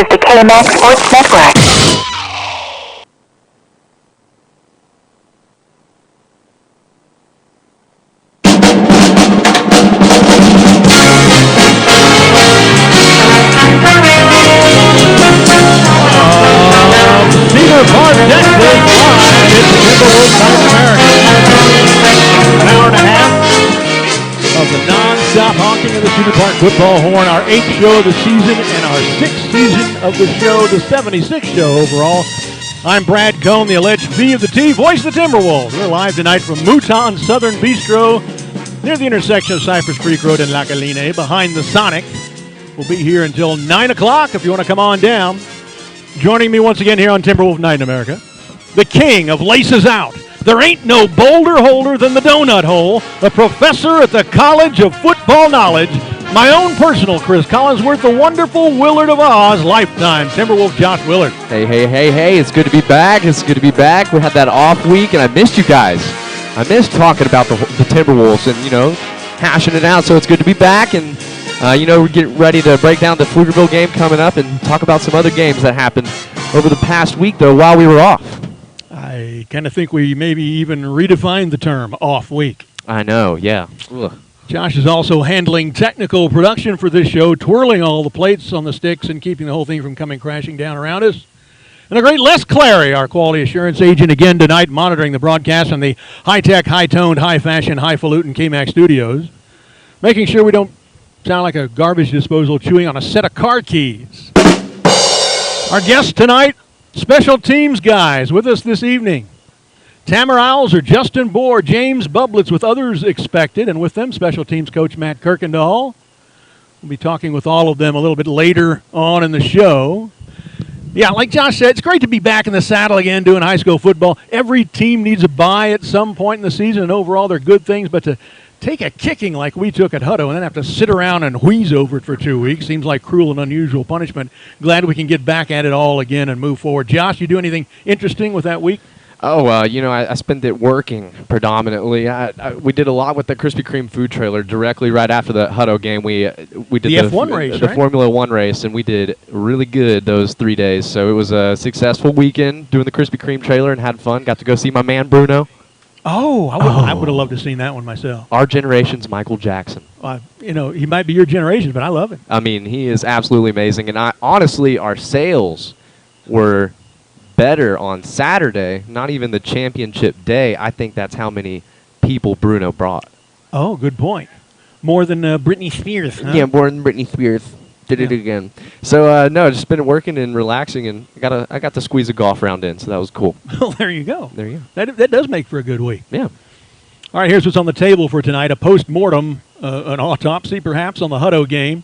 is the KMX Sports Network. Cedar Park, Texas, live. It's Timberwolf North America. An hour and a half of the non-stop honking of the Cedar Park football horn. Our 8th show of the season and our 6th season of the show, the 76th show overall. I'm Brad Cohn, the alleged V of the T, voice of the Timberwolves. We're live tonight from Mouton Southern Bistro near the intersection of Cypress Creek Road and La Colline behind the Sonic. We'll be here until 9 o'clock if you want to come on down. Joining me once again here on Timberwolf Night in America, the king of laces out. There ain't no bolder holder than the donut hole, the professor at the College of Football Knowledge, my own personal Chris Collinsworth, the wonderful Willard of Oz, lifetime Timberwolf Josh Willard. Hey, it's good to be back. It's good to be back. We had that off week, and I missed you guys. I missed talking about the Timberwolves and, hashing it out, so it's good to be back, and we're getting ready to break down the Pflugerville game coming up and talk about some other games that happened over the past week, though, while we were off. I kind of think we maybe even redefined the term off week. I know, yeah. Ugh. Josh is also handling technical production for this show, twirling all the plates on the sticks and keeping the whole thing from coming crashing down around us. And the great Les Clary, our quality assurance agent, again tonight, monitoring the broadcast on the high-tech, high-toned, high-fashion, highfalutin KMAX studios, making sure we don't sound like a garbage disposal chewing on a set of car keys. Our guests tonight, special teams guys with us this evening. Tamara Owlser, Justin Bohr, James Bublitz with others expected, and with them special teams coach Matt Kirkendall. We'll be talking with all of them a little bit later on in the show. Yeah, like Josh said, it's great to be back in the saddle again doing high school football. Every team needs a bye at some point in the season, and overall they're good things, but to take a kicking like we took at Hutto and then have to sit around and wheeze over it for 2 weeks seems like cruel and unusual punishment. Glad we can get back at it all again and move forward. Josh, you do anything interesting with that week? Oh, I spent it working predominantly. We did a lot with the Krispy Kreme food trailer directly right after the Hutto game. We did the F1 race, the right? Formula 1 race, and we did really good those 3 days. So it was a successful weekend doing the Krispy Kreme trailer and had fun. Got to go see my man Bruno. I would have loved to have seen that one myself. Our generation's Michael Jackson. He might be your generation, but I love him. I mean, he is absolutely amazing. And honestly, our sales were better on Saturday, not even the championship day. I think that's how many people Bruno brought. Oh, good point. More than Britney Spears, huh? Yeah, more than Britney Spears. Did it again. So, just been working and relaxing, and I got to squeeze a golf round in, so that was cool. Well, there you go. There you go. That does make for a good week. Yeah. All right, here's what's on the table for tonight. A post-mortem, an autopsy perhaps on the Hutto game.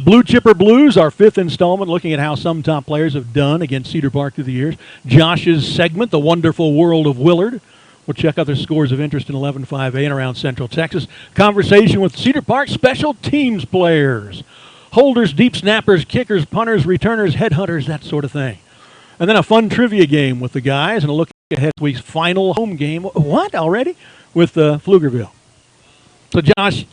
Blue Chipper Blues, our 5th installment, looking at how some top players have done against Cedar Park through the years. Josh's segment, The Wonderful World of Willard. We'll check out the scores of interest in 11-5A and around Central Texas. Conversation with Cedar Park special teams players. Holders, deep snappers, kickers, punters, returners, headhunters, that sort of thing. And then a fun trivia game with the guys and a look ahead to week's final home game. What, already? With Pflugerville. So, Josh,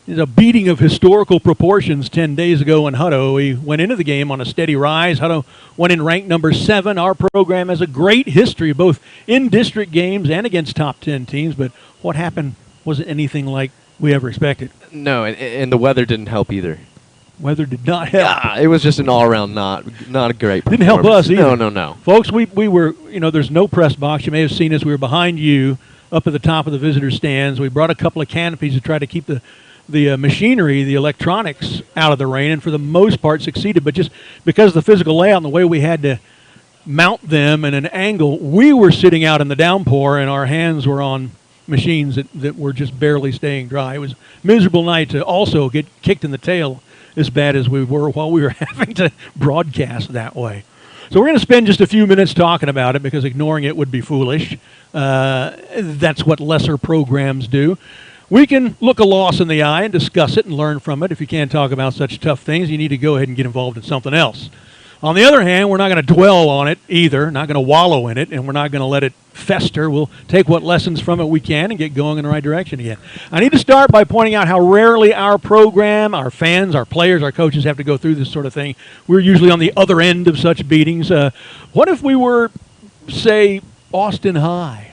a beating of historical proportions 10 days ago in Hutto. We went into the game on a steady rise. Hutto went in ranked number 7. Our program has a great history, both in district games and against top 10 teams. But what happened wasn't anything like we ever expected. No, and the weather didn't help either. Weather did not help. Yeah, it was just an all-around not a great performance. Didn't help us either. No. Folks, we were, there's no press box. You may have seen us. We were behind you up at the top of the visitor stands. We brought a couple of canopies to try to keep the machinery, the electronics out of the rain, and for the most part succeeded. But just because of the physical layout and the way we had to mount them in an angle, we were sitting out in the downpour, and our hands were on machines that were just barely staying dry. It was a miserable night to also get kicked in the tail as bad as we were while we were having to broadcast that way. So we're going to spend just a few minutes talking about it because ignoring it would be foolish. That's what lesser programs do. We can look a loss in the eye and discuss it and learn from it. If you can't talk about such tough things, you need to go ahead and get involved in something else. On the other hand, we're not going to dwell on it either, not going to wallow in it, and we're not going to let it fester. We'll take what lessons from it we can and get going in the right direction again. I need to start by pointing out how rarely our program, our fans, our players, our coaches have to go through this sort of thing. We're usually on the other end of such beatings. What if we were, say, Austin High,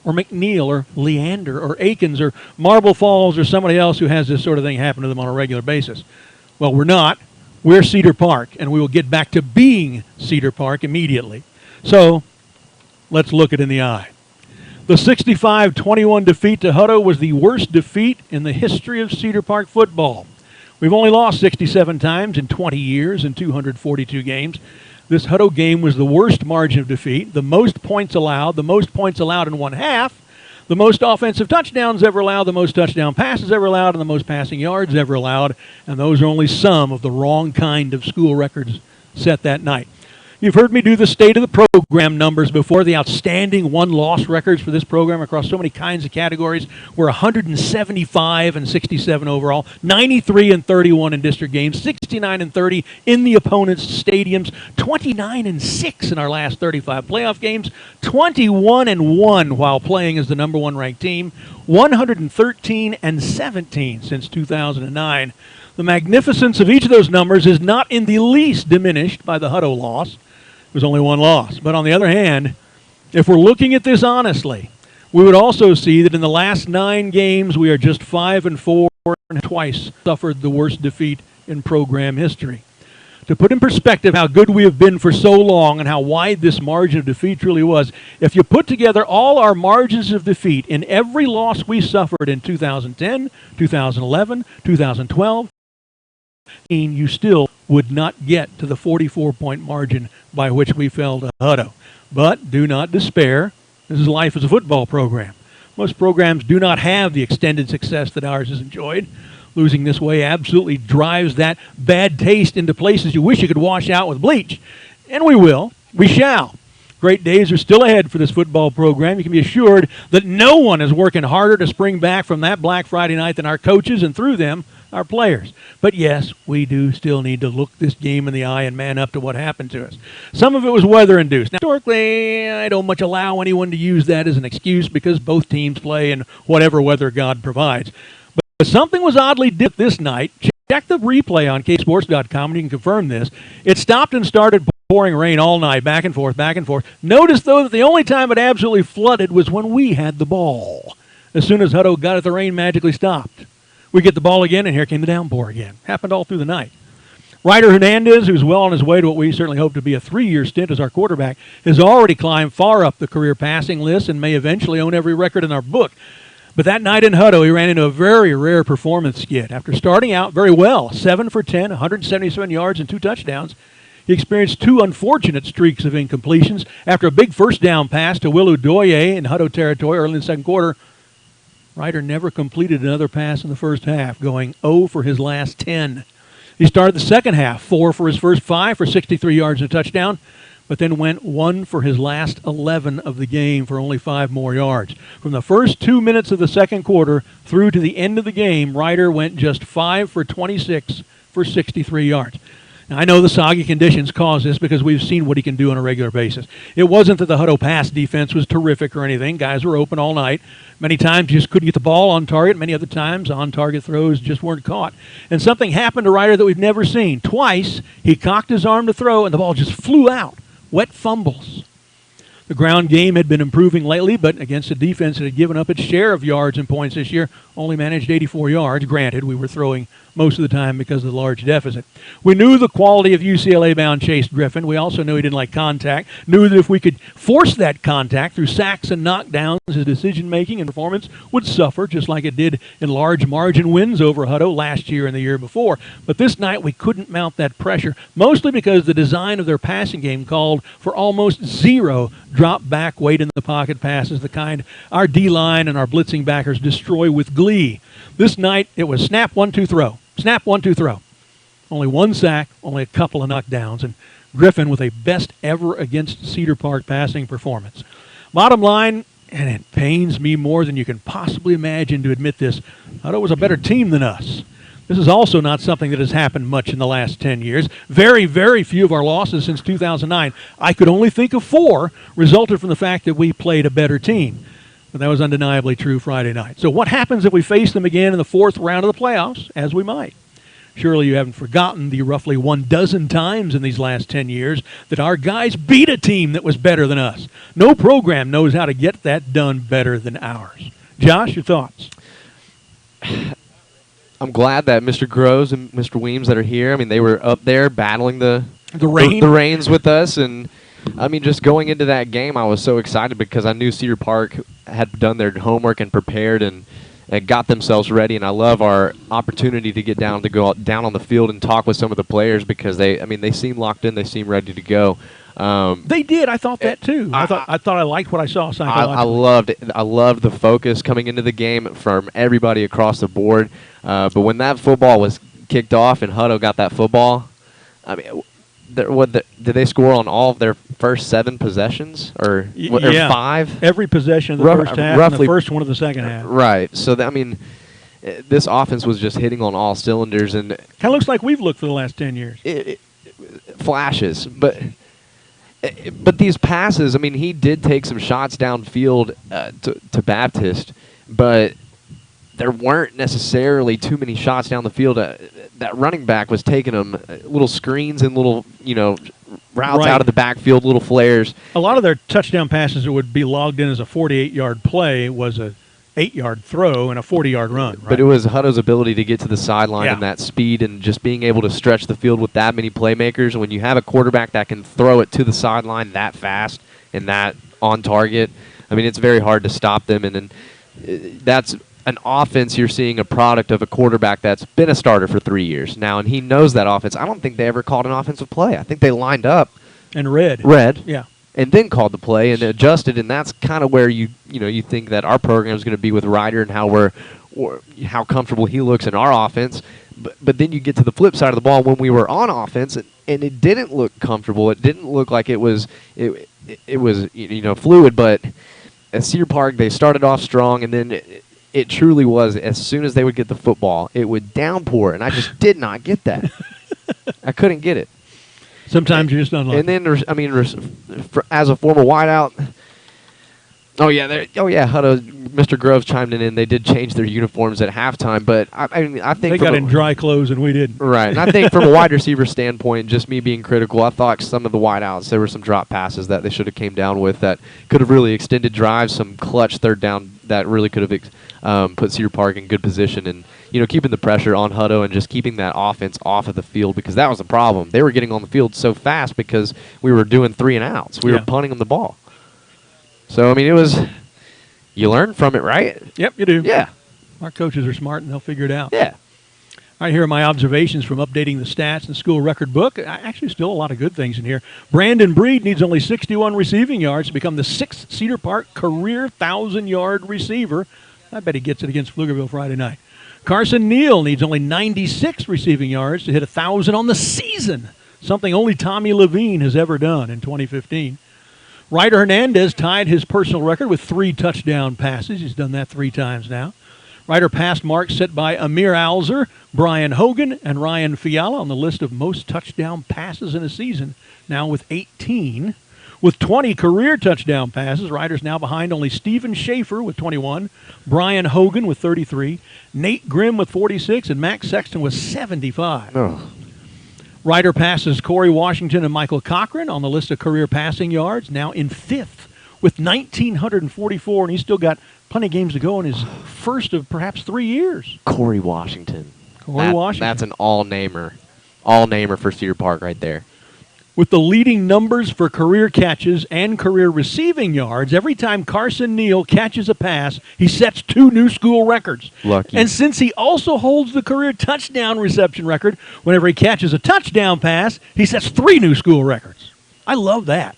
or McNeil, or Leander, or Aikens, or Marble Falls, or somebody else who has this sort of thing happen to them on a regular basis? Well, we're not. We're Cedar Park, and we will get back to being Cedar Park immediately. So, let's look it in the eye. The 65-21 defeat to Hutto was the worst defeat in the history of Cedar Park football. We've only lost 67 times in 20 years in 242 games. This Hutto game was the worst margin of defeat, the most points allowed in one half, the most offensive touchdowns ever allowed, the most touchdown passes ever allowed, and the most passing yards ever allowed. And those are only some of the wrong kind of school records set that night. You've heard me do the state of the program numbers before. The outstanding one-loss records for this program across so many kinds of categories were 175 and 67 overall, 93 and 31 in district games, 69 and 30 in the opponent's stadiums, 29 and 6 in our last 35 playoff games, 21 and 1 while playing as the number one ranked team, 113 and 17 since 2009. The magnificence of each of those numbers is not in the least diminished by the Hutto loss. It was only one loss. But on the other hand, if we're looking at this honestly, we would also see that in the last 9 games, we are just 5-4 and twice suffered the worst defeat in program history. To put in perspective how good we have been for so long and how wide this margin of defeat really was, if you put together all our margins of defeat in every loss we suffered in 2010, 2011, 2012, you still would not get to the 44-point margin by which we fell to Hutto. But do not despair. This is life as a football program. Most programs do not have the extended success that ours has enjoyed. Losing this way absolutely drives that bad taste into places you wish you could wash out with bleach. And we will. We shall. Great days are still ahead for this football program. You can be assured that no one is working harder to spring back from that Black Friday night than our coaches, and through them, our players. But yes, we do still need to look this game in the eye and man up to what happened to us. Some of it was weather-induced. Now, historically, I don't much allow anyone to use that as an excuse because both teams play in whatever weather God provides. But something was oddly different this night. Check the replay on ksports.com and you can confirm this. It stopped and started pouring rain all night, back and forth, back and forth. Notice, though, that the only time it absolutely flooded was when we had the ball. As soon as Hutto got it, the rain magically stopped. We get the ball again, and here came the downpour again. Happened all through the night. Ryder Hernandez, who's well on his way to what we certainly hope to be a 3-year stint as our quarterback, has already climbed far up the career passing list and may eventually own every record in our book. But that night in Hutto, he ran into a very rare performance skid. After starting out very well, 7 for 10, 177 yards and 2 touchdowns, he experienced 2 unfortunate streaks of incompletions. After a big first down pass to Will Udoye in Hutto territory early in the second quarter, Ryder never completed another pass in the first half, going 0 for his last 10. He started the second half, 4 for his first 5 for 63 yards and a touchdown, but then went 1 for his last 11 of the game for only 5 more yards. From the first 2 minutes of the second quarter through to the end of the game, Ryder went just 5 for 26 for 63 yards. Now, I know the soggy conditions caused this because we've seen what he can do on a regular basis. It wasn't that the Hutto pass defense was terrific or anything. Guys were open all night. Many times you just couldn't get the ball on target. Many other times on-target throws just weren't caught. And something happened to Ryder that we've never seen. Twice, he cocked his arm to throw, and the ball just flew out. Wet fumbles. The ground game had been improving lately, but against a defense that had given up its share of yards and points this year, only managed 84 yards. Granted, we were throwing most of the time because of the large deficit. We knew the quality of UCLA-bound Chase Griffin. We also knew he didn't like contact. Knew that if we could force that contact through sacks and knockdowns, his decision-making and performance would suffer, just like it did in large margin wins over Hutto last year and the year before. But this night we couldn't mount that pressure, mostly because the design of their passing game called for almost 0 drop-back weight in the pocket passes, the kind our D-line and our blitzing backers destroy with glee. This night it was snap, 1-2, throw. Snap, 1-2, throw. Only 1 sack, only a couple of knockdowns, and Griffin with a best ever against Cedar Park passing performance. Bottom line, and it pains me more than you can possibly imagine to admit this, Hutto was a better team than us. This is also not something that has happened much in the last 10 years. Very, very few of our losses since 2009. I could only think of 4 resulted from the fact that we played a better team. But that was undeniably true Friday night. So what happens if we face them again in the 4th round of the playoffs, as we might? Surely you haven't forgotten the roughly 12 times in these last 10 years that our guys beat a team that was better than us. No program knows how to get that done better than ours. Josh, your thoughts? I'm glad that Mr. Groves and Mr. Weems that are here, I mean, they were up there battling the reins with us. And, I mean, just going into that game, I was so excited because I knew Cedar Park had done their homework and prepared and got themselves ready. And I love our opportunity to go out, down on the field and talk with some of the players because they seem locked in. They seem ready to go. They did. I thought that too. I thought I liked what I saw. I loved it. I loved the focus coming into the game from everybody across the board. But when that football was kicked off and Hutto got that football, I mean, did they score on all of their first 7 possessions or 5? Every possession of the first half, roughly, and the first one of the second half. Right. So I mean, this offense was just hitting on all cylinders, and kind of looks like we've looked for the last 10 years. Flashes, but these passes, I mean, he did take some shots downfield to Baptist, but there weren't necessarily too many shots down the field. That running back was taking them little screens and little, routes out of the backfield, little flares. A lot of their touchdown passes that would be logged in as a 48-yard play was a 8-yard throw and a 40-yard run. Right? But it was Hutto's ability to get to the sideline and that speed and just being able to stretch the field with that many playmakers. And when you have a quarterback that can throw it to the sideline that fast and that on target, I mean, it's very hard to stop them. And that's an offense you're seeing a product of a quarterback that's been a starter for 3 years now, and he knows that offense. I don't think they ever called an offensive play. I think they lined up and read, yeah, and then called the play and adjusted. And that's kind of where you think that our program is going to be with Ryder and how comfortable he looks in our offense. But then you get to the flip side of the ball when we were on offense, and it didn't look comfortable. It didn't look like it was fluid. But at Cedar Park, they started off strong, and then it truly was, as soon as they would get the football, it would downpour, and I just did not get that. I couldn't get it. Sometimes you're just unlucky. And then, as a former wideout, Hutto, Mr. Groves chimed in, and they did change their uniforms at halftime, but I think they got in dry clothes and we didn't. Right, and I think from a wide receiver standpoint, just me being critical, I thought some of the wideouts, there were some drop passes that they should have came down with that could have really extended drives, some clutch third down that really could have put Cedar Park in good position, and keeping the pressure on Hutto and just keeping that offense off of the field, because that was the problem. They were getting on the field so fast because we were doing 3 and outs. We were punting them the ball. So, I mean, you learn from it, right? Yep, you do. Yeah. Our coaches are smart, and they'll figure it out. Yeah. All right, here are my observations from updating the stats and school record book. Actually, still a lot of good things in here. Brandon Breed needs only 61 receiving yards to become the 6th Cedar Park career 1,000-yard receiver. I bet he gets it against Pflugerville Friday night. Carson Neal needs only 96 receiving yards to hit 1,000 on the season, something only Tommy Levine has ever done in 2015. Ryder Hernandez tied his personal record with 3 touchdown passes. He's done that 3 times now. Ryder passed marks set by Amir Alzer, Brian Hogan, and Ryan Fiala on the list of most touchdown passes in a season, now with 18. With 20 career touchdown passes, Ryder's now behind only Stephen Schaefer with 21, Brian Hogan with 33, Nate Grimm with 46, and Max Sexton with 75. Oh. Ryder passes Corey Washington and Michael Cochran on the list of career passing yards, now in 5th with 1,944, and he's still got plenty of games to go in his first of perhaps 3 years. Corey Washington. That's an all-namer for Cedar Park right there. With the leading numbers for career catches and career receiving yards, every time Carson Neal catches a pass, he sets 2 new school records. Lucky. And since he also holds the career touchdown reception record, whenever he catches a touchdown pass, he sets 3 new school records. I love that.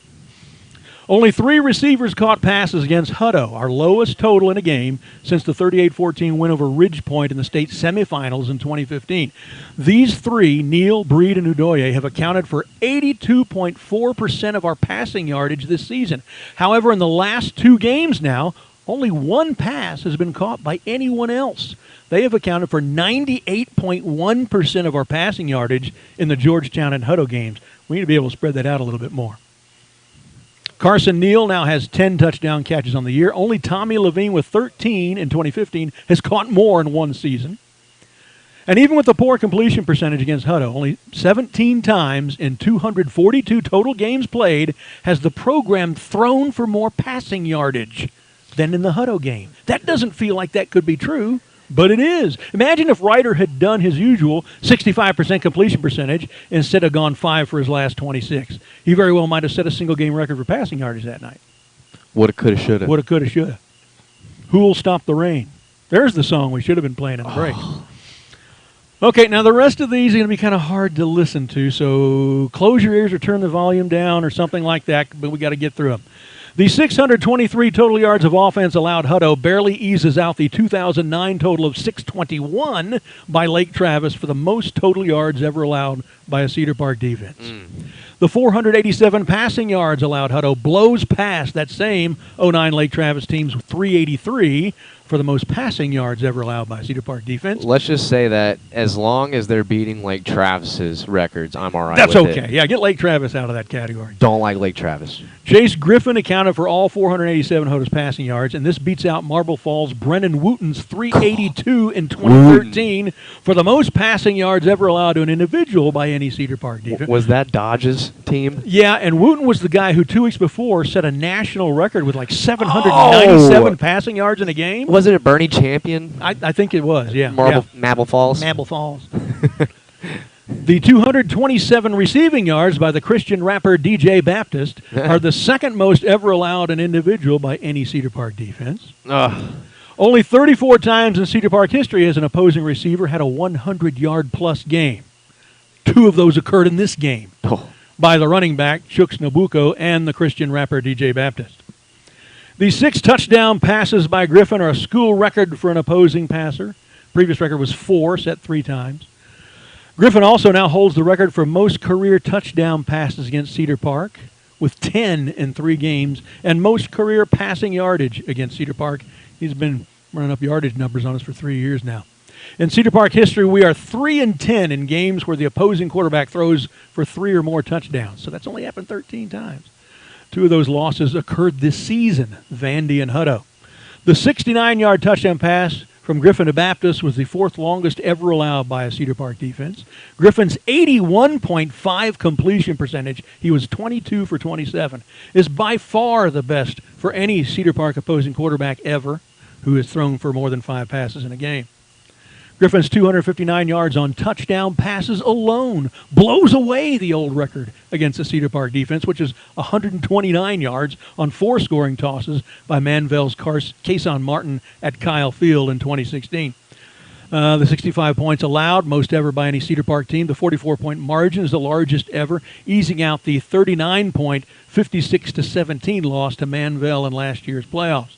Only 3 receivers caught passes against Hutto, our lowest total in a game since the 38-14 win over Ridgepoint in the state semifinals in 2015. These 3, Neal, Breed, and Udoye, have accounted for 82.4% of our passing yardage this season. However, in the last 2 games now, Only one pass has been caught by anyone else. They have accounted for 98.1% of our passing yardage in the Georgetown and Hutto games. We need to be able to spread that out a little bit more. Carson Neal now has 10 touchdown catches on the year. Only Tommy Levine with 13 in 2015 has caught more in one season. And even with the poor completion percentage against Hutto, only 17 times in 242 total games played has the program thrown for more passing yardage than in the Hutto game. That doesn't feel like that could be true, but it is. Imagine if Ryder had done his usual 65% completion percentage instead of gone 5 for his last 26. He very well might have set a single-game record for passing yardage that night. Woulda, coulda, shoulda. Woulda, coulda, shoulda. Who'll stop the rain? There's the song we should have been playing in the break. Okay, now the rest of these are going to be kind of hard to listen to, so close your ears or turn the volume down or something like that, but we got to get through them. The 623 total yards of offense allowed Hutto barely eases out the 2009 total of 621 by Lake Travis for the most total yards ever allowed by a Cedar Park defense. The 487 passing yards allowed Hutto blows past that same 09 Lake Travis team's 383 for the most passing yards ever allowed by Cedar Park defense. Let's just say that as long as they're beating Lake Travis's records, I'm all right That's with okay. it. Yeah, get Lake Travis out of that category. Don't like Lake Travis. Chase Griffin accounted for all 487 Hutto's passing yards, and this beats out Marble Falls' Brennan Wooten's 382 in 2013 for the most passing yards ever allowed to an individual by any Cedar Park defense. Was that Dodge's team? Yeah, and Wooten was the guy who 2 weeks before set a national record with like 797 passing yards in a game. Wasn't it Bernie Champion? I think it was, yeah. Marble Falls? Marble Falls. The 227 receiving yards by the Christian rapper DJ Baptist are the second most ever allowed an individual by any Cedar Park defense. Only 34 times in Cedar Park history has an opposing receiver had a 100-yard-plus game. 2 of those occurred in this game by the running back, Chooks Nabucco, and the Christian rapper DJ Baptist. The 6 touchdown passes by Griffin are a school record for an opposing passer. Previous record was 4, set 3 times. Griffin also now holds the record for most career touchdown passes against Cedar Park with 10 in 3 games and most career passing yardage against Cedar Park. He's been running up yardage numbers on us for 3 years now. In Cedar Park history, we are 3-10 in games where the opposing quarterback throws for 3 or more touchdowns. So that's only happened 13 times. 2 of those losses occurred this season, Vandy and Hutto. The 69-yard touchdown pass from Griffin to Baptist was the 4th longest ever allowed by a Cedar Park defense. Griffin's 81.5 completion percentage, he was 22 for 27, is by far the best for any Cedar Park opposing quarterback ever who has thrown for more than 5 passes in a game. Griffin's 259 yards on touchdown passes alone blows away the old record against the Cedar Park defense, which is 129 yards on 4 scoring tosses by Manville's Kason Martin at Kyle Field in 2016. The 65 points allowed, most ever by any Cedar Park team. The 44-point margin is the largest ever, easing out the 39-point 56-17 loss to Manville in last year's playoffs.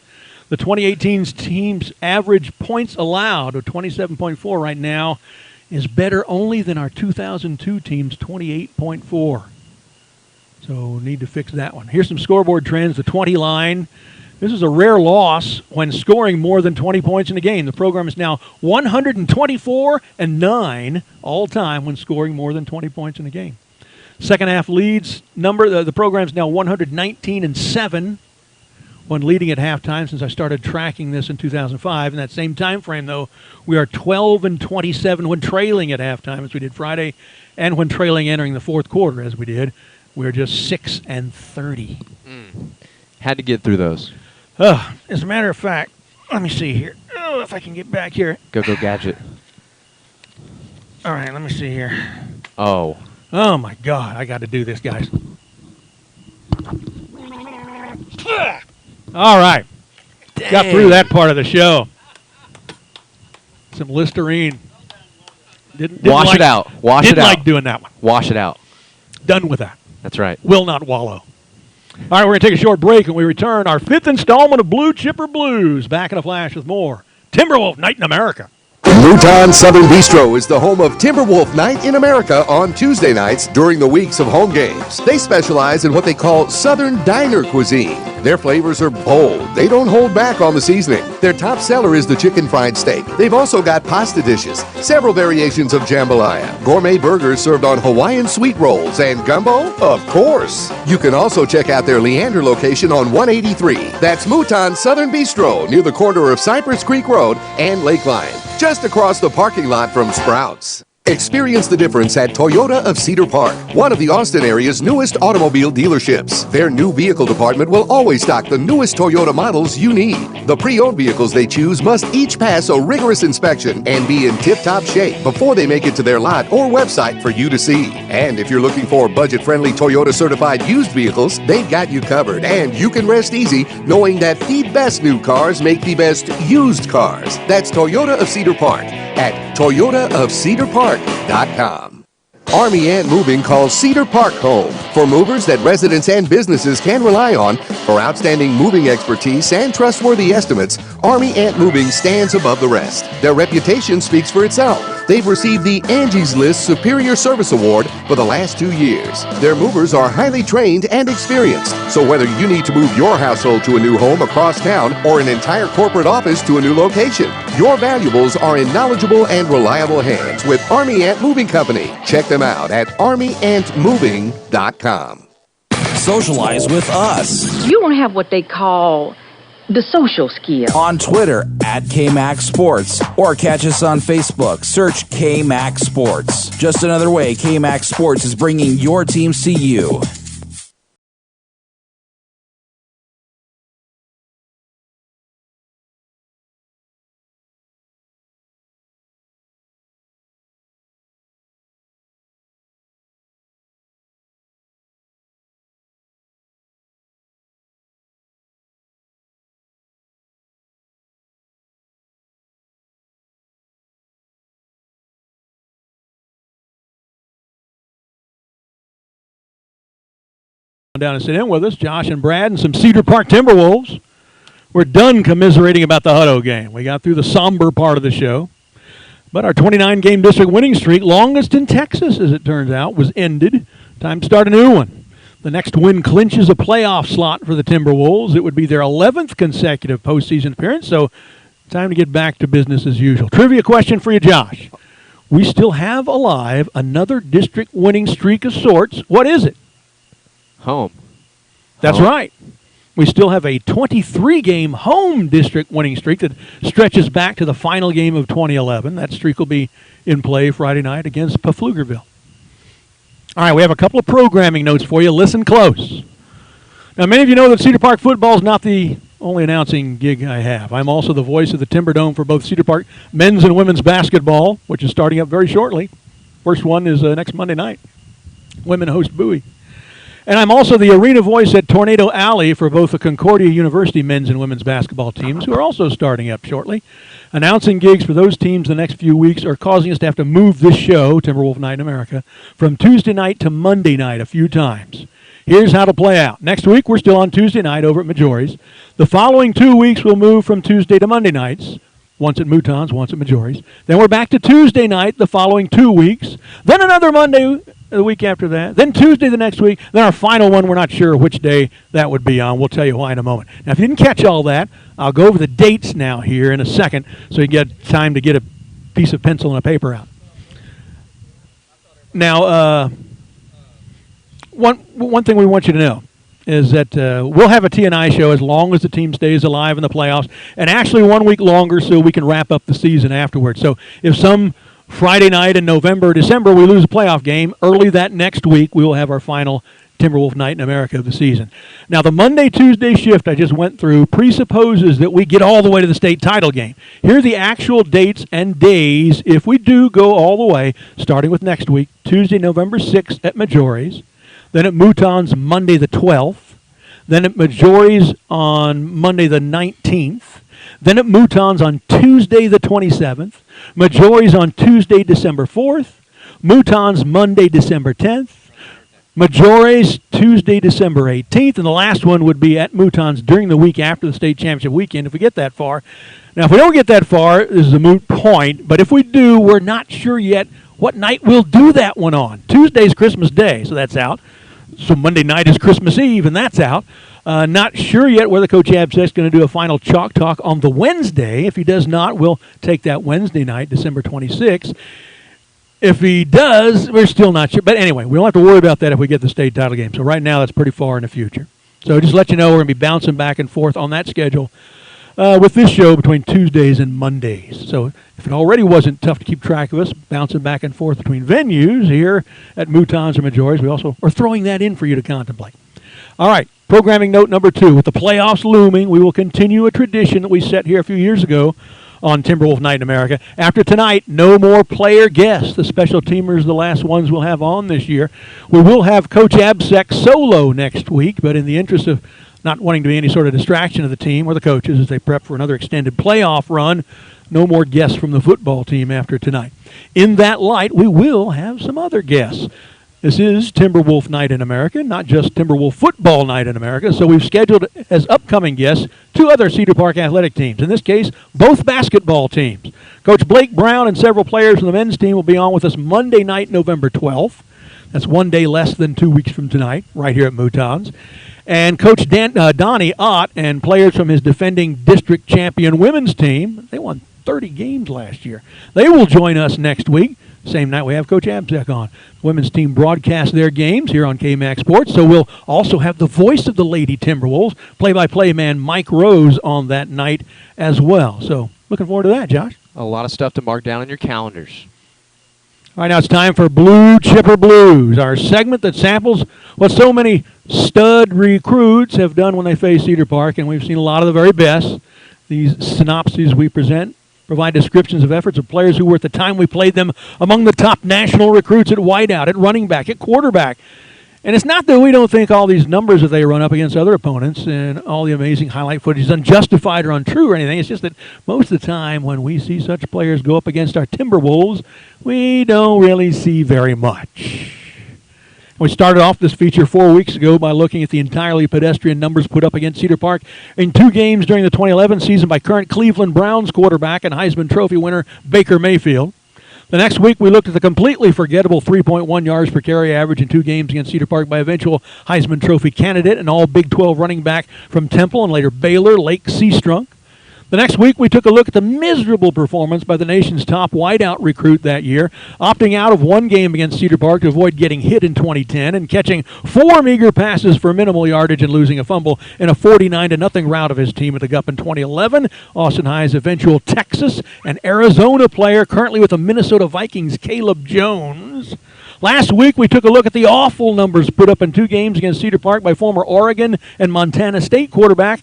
The 2018 team's average points allowed of 27.4 right now is better only than our 2002 team's 28.4. So need to fix that one. Here's some scoreboard trends. The 20 line. This is a rare loss when scoring more than 20 points in a game. The program is now 124-9 all time when scoring more than 20 points in a game. Second half leads number. The program's now 119-7. When leading at halftime since I started tracking this in 2005. In that same time frame, though, we are 12-27 when trailing at halftime, as we did Friday, and when trailing entering the 4th quarter, as we did. We're just 6-30. Had to get through those. As a matter of fact, let me see here. Oh, if I can get back here. Go Gadget. All right, let me see here. Oh, my God. I got to do this, guys. All right. dang. Got through that part of the show. Some Listerine. Didn't Wash like, it out. Wash it out. Didn't like doing that one. Wash it out. Done with that. That's right. Will not wallow. All right, we're going to take a short break, and we return our 5th installment of Blue Chipper Blues. Back in a flash with more Timberwolf Night in America. Luton Southern Bistro is the home of Timberwolf Night in America on Tuesday nights during the weeks of home games. They specialize in what they call Southern Diner cuisine. Their flavors are bold. They don't hold back on the seasoning. Their top seller is the chicken fried steak. They've also got pasta dishes, several variations of jambalaya, gourmet burgers served on Hawaiian sweet rolls, and gumbo? Of course. You can also check out their Leander location on 183. That's Mouton Southern Bistro near the corner of Cypress Creek Road and Lakeline, just across the parking lot from Sprouts. Experience the difference at Toyota of Cedar Park, one of the Austin area's newest automobile dealerships. Their new vehicle department will always stock the newest Toyota models you need. The pre-owned vehicles they choose must each pass a rigorous inspection and be in tip-top shape before they make it to their lot or website for you to see. And if you're looking for budget-friendly Toyota certified used vehicles, they've got you covered. And you can rest easy knowing that the best new cars make the best used cars. That's Toyota of Cedar Park at toyotaofcedarpark.com. Army Ant Moving calls Cedar Park home for movers that residents and businesses can rely on. For outstanding moving expertise and trustworthy estimates, Army Ant Moving stands above the rest. Their reputation speaks for itself. They've received the Angie's List Superior Service Award for the last 2 years. Their movers are highly trained and experienced. So whether you need to move your household to a new home across town or an entire corporate office to a new location, your valuables are in knowledgeable and reliable hands with Army Ant Moving Company. Check them out at armyantmoving.com. Socialize with us You don't have what they call the social skill. on Twitter at KMax Sports or catch us on Facebook. Search KMax Sports. Just another way KMax Sports is bringing your teams to you. Down and sit in with us, Josh and Brad and some Cedar Park Timberwolves. We're done commiserating about the Hutto game. We got through the somber part of the show. But our 29-game district winning streak, longest in Texas as it turns out, was ended. Time to start a new one. The next win clinches a playoff slot for the Timberwolves. It would be their 11th consecutive postseason appearance, so time to get back to business as usual. Trivia question for you, Josh. We still have alive another district winning streak of sorts. What is it? Home. That's right. We still have a 23-game home district winning streak that stretches back to the final game of 2011. That streak will be in play Friday night against Pflugerville. All right, we have a couple of programming notes for you. Listen close. Now, many of you know that Cedar Park football is not the only announcing gig I have. I'm also the voice of the Timber Dome for both Cedar Park men's and women's basketball, which is starting up very shortly. First one is next Monday night. Women host Bowie. And I'm also the arena voice at Tornado Alley for both the Concordia University men's and women's basketball teams, who are also starting up shortly. Announcing gigs for those teams the next few weeks are causing us to have to move this show, Timberwolf Night in America, from Tuesday night to Monday night a few times. Here's how to play out. Next week, we're still on Tuesday night over at Majori's. The following 2 weeks, we'll move from Tuesday to Monday nights, once at Mouton's, once at Majori's. Then we're back to Tuesday night the following 2 weeks. Then another Monday the week after that. Then Tuesday the next week. Then our final one, we're not sure which day that would be on. We'll tell you why in a moment. Now, if you didn't catch all that, I'll go over the dates now here in a second so you get time to get a piece of pencil and a paper out. Now, one thing we want you to know is that we'll have a T&I show as long as the team stays alive in the playoffs, and actually 1 week longer so we can wrap up the season afterwards. So if some Friday night in November or December we lose a playoff game, early that next week we will have our final Timberwolf Night in America of the season. Now, the Monday-Tuesday shift I just went through presupposes that we get all the way to the state title game. Here are the actual dates and days if we do go all the way, starting with next week, Tuesday, November 6th at Majori's, then at Mouton's Monday the 12th, then at Majori's on Monday the 19th, then at Mouton's on Tuesday the 27th, Majori's on Tuesday, December 4th, Mouton's Monday, December 10th, Majori's Tuesday, December 18th, and the last one would be at Mouton's during the week after the state championship weekend if we get that far. Now, if we don't get that far, this is a moot point, but if we do, we're not sure yet what night we'll do that one on. Tuesday's Christmas Day, so that's out. So Monday night is Christmas Eve, and that's out. Not sure yet whether Coach Abseth's going to do a final chalk talk on the Wednesday. If he does not, we'll take that Wednesday night, December 26th. If he does, we're still not sure. But anyway, we don't have to worry about that if we get the state title game. So right now, that's pretty far in the future. So just let you know, we're going to be bouncing back and forth on that schedule with this show between Tuesdays and Mondays. So if it already wasn't tough to keep track of us, bouncing back and forth between venues here at Moutons or Majorities, we also are throwing that in for you to contemplate. All right, programming note number 2. With the playoffs looming, we will continue a tradition that we set here a few years ago on Timberwolf Night in America. After tonight, no more player guests. The special teamers, the last ones we'll have on this year. We will have Coach Abseth solo next week, but in the interest of not wanting to be any sort of distraction of the team or the coaches as they prep for another extended playoff run, no more guests from the football team after tonight. In that light, we will have some other guests. This is Timberwolf Night in America, not just Timberwolf Football Night in America. So we've scheduled as upcoming guests 2 other Cedar Park athletic teams. In this case, both basketball teams. Coach Blake Brown and several players from the men's team will be on with us Monday night, November 12th. That's one day less than 2 weeks from tonight, right here at Moutons. And Coach Donnie Ott and players from his defending district champion women's team, they won 30 games last year. They will join us next week. Same night we have Coach Abseth on. The women's team broadcast their games here on KMAX Sports, so we'll also have the voice of the Lady Timberwolves, play-by-play man Mike Rose, on that night as well. So looking forward to that, Josh. A lot of stuff to mark down on your calendars. All right, now it's time for Blue Chipper Blues, our segment that samples what so many stud recruits have done when they face Cedar Park, and we've seen a lot of the very best. These synopses we present provide descriptions of efforts of players who were, at the time we played them, among the top national recruits at wideout, at running back, at quarterback. And it's not that we don't think all these numbers that they run up against other opponents and all the amazing highlight footage is unjustified or untrue or anything. It's just that most of the time when we see such players go up against our Timberwolves, we don't really see very much. We started off this feature 4 weeks ago by looking at the entirely pedestrian numbers put up against Cedar Park in 2 games during the 2011 season by current Cleveland Browns quarterback and Heisman Trophy winner Baker Mayfield. The next week, we looked at the completely forgettable 3.1 yards per carry average in 2 games against Cedar Park by eventual Heisman Trophy candidate and all Big 12 running back from Temple and later Baylor, Lake Seastrunk. The next week, we took a look at the miserable performance by the nation's top wideout recruit that year, opting out of 1 game against Cedar Park to avoid getting hit in 2010 and catching 4 meager passes for minimal yardage and losing a fumble in a 49-0 rout of his team at the Gup in 2011. Austin High's eventual Texas and Arizona player, currently with the Minnesota Vikings, Caleb Jones. Last week, we took a look at the awful numbers put up in 2 games against Cedar Park by former Oregon and Montana State quarterback,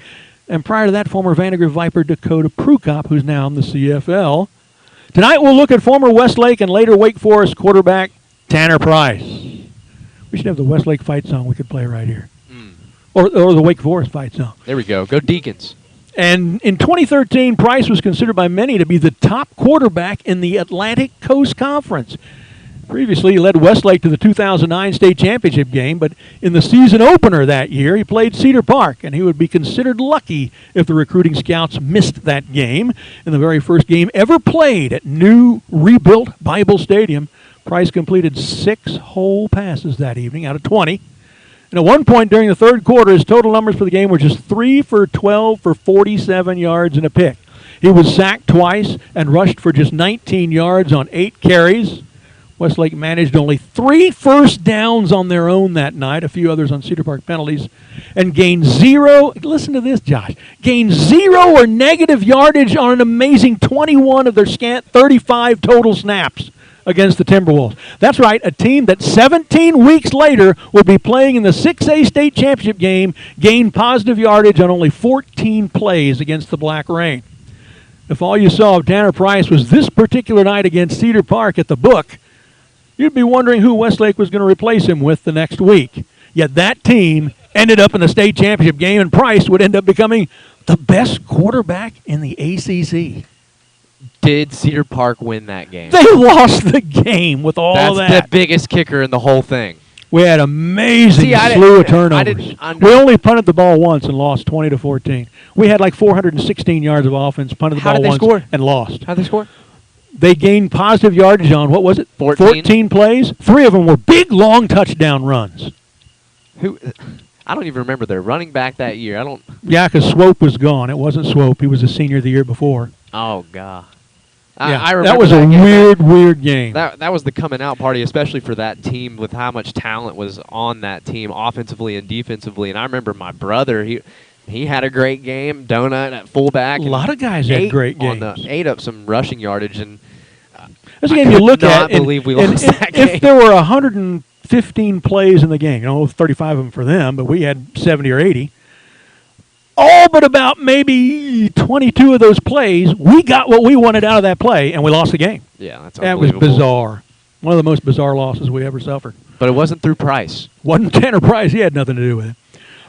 and prior to that, former Vandergrift Viper Dakota Prukop, who's now in the CFL. Tonight, we'll look at former Westlake and later Wake Forest quarterback Tanner Price. We should have the Westlake fight song we could play right here. Or the Wake Forest fight song. There we go. Go Deacons. And in 2013, Price was considered by many to be the top quarterback in the Atlantic Coast Conference. Previously, he led Westlake to the 2009 state championship game, but in the season opener that year, he played Cedar Park, and he would be considered lucky if the recruiting scouts missed that game. In the very first game ever played at new, rebuilt Bible Stadium, Price completed 6 whole passes that evening out of 20. And at one point during the third quarter, his total numbers for the game were just 3 for 12 for 47 yards and a pick. He was sacked twice and rushed for just 19 yards on 8 carries. Westlake managed only 3 first downs on their own that night, a few others on Cedar Park penalties, and gained 0, listen to this, Josh, gained 0 or negative yardage on an amazing 21 of their scant 35 total snaps against the Timberwolves. That's right, a team that 17 weeks later would be playing in the 6A state championship game gained positive yardage on only 14 plays against the Black Rain. If all you saw of Tanner Price was this particular night against Cedar Park at the book, you'd be wondering who Westlake was going to replace him with the next week. Yet that team ended up in the state championship game, and Price would end up becoming the best quarterback in the ACC. Did Cedar Park win that game? They lost the game with all That's that. That's the biggest kicker in the whole thing. We had amazing slew of turnovers. We only punted the ball once and lost 20-14. We had like 416 yards of offense, punted the ball once, and lost. How'd they score? They gained positive yardage on, what was it? 14 plays. 3 of them were big, long touchdown runs. Who? I don't even remember their running back that year. I don't. Yeah, because Swope was gone. It wasn't Swope. He was a senior the year before. Oh God. Yeah, I remember that was a game. weird game. That was the coming out party, especially for that team with how much talent was on that team, offensively and defensively. And I remember my brother. He had a great game. Donut at fullback. A lot of guys had great games. Ate up some rushing yardage, and That's a game you look at. I could not believe we lost that game. If there were 115 plays in the game, 35 of them for them, but we had 70 or 80. All but about maybe 22 of those plays, we got what we wanted out of that play, and we lost the game. Yeah, that's That was unbelievable. bizarre. One of the most bizarre losses we ever suffered. But it wasn't through Price. Wasn't Tanner Price. He had nothing to do with it.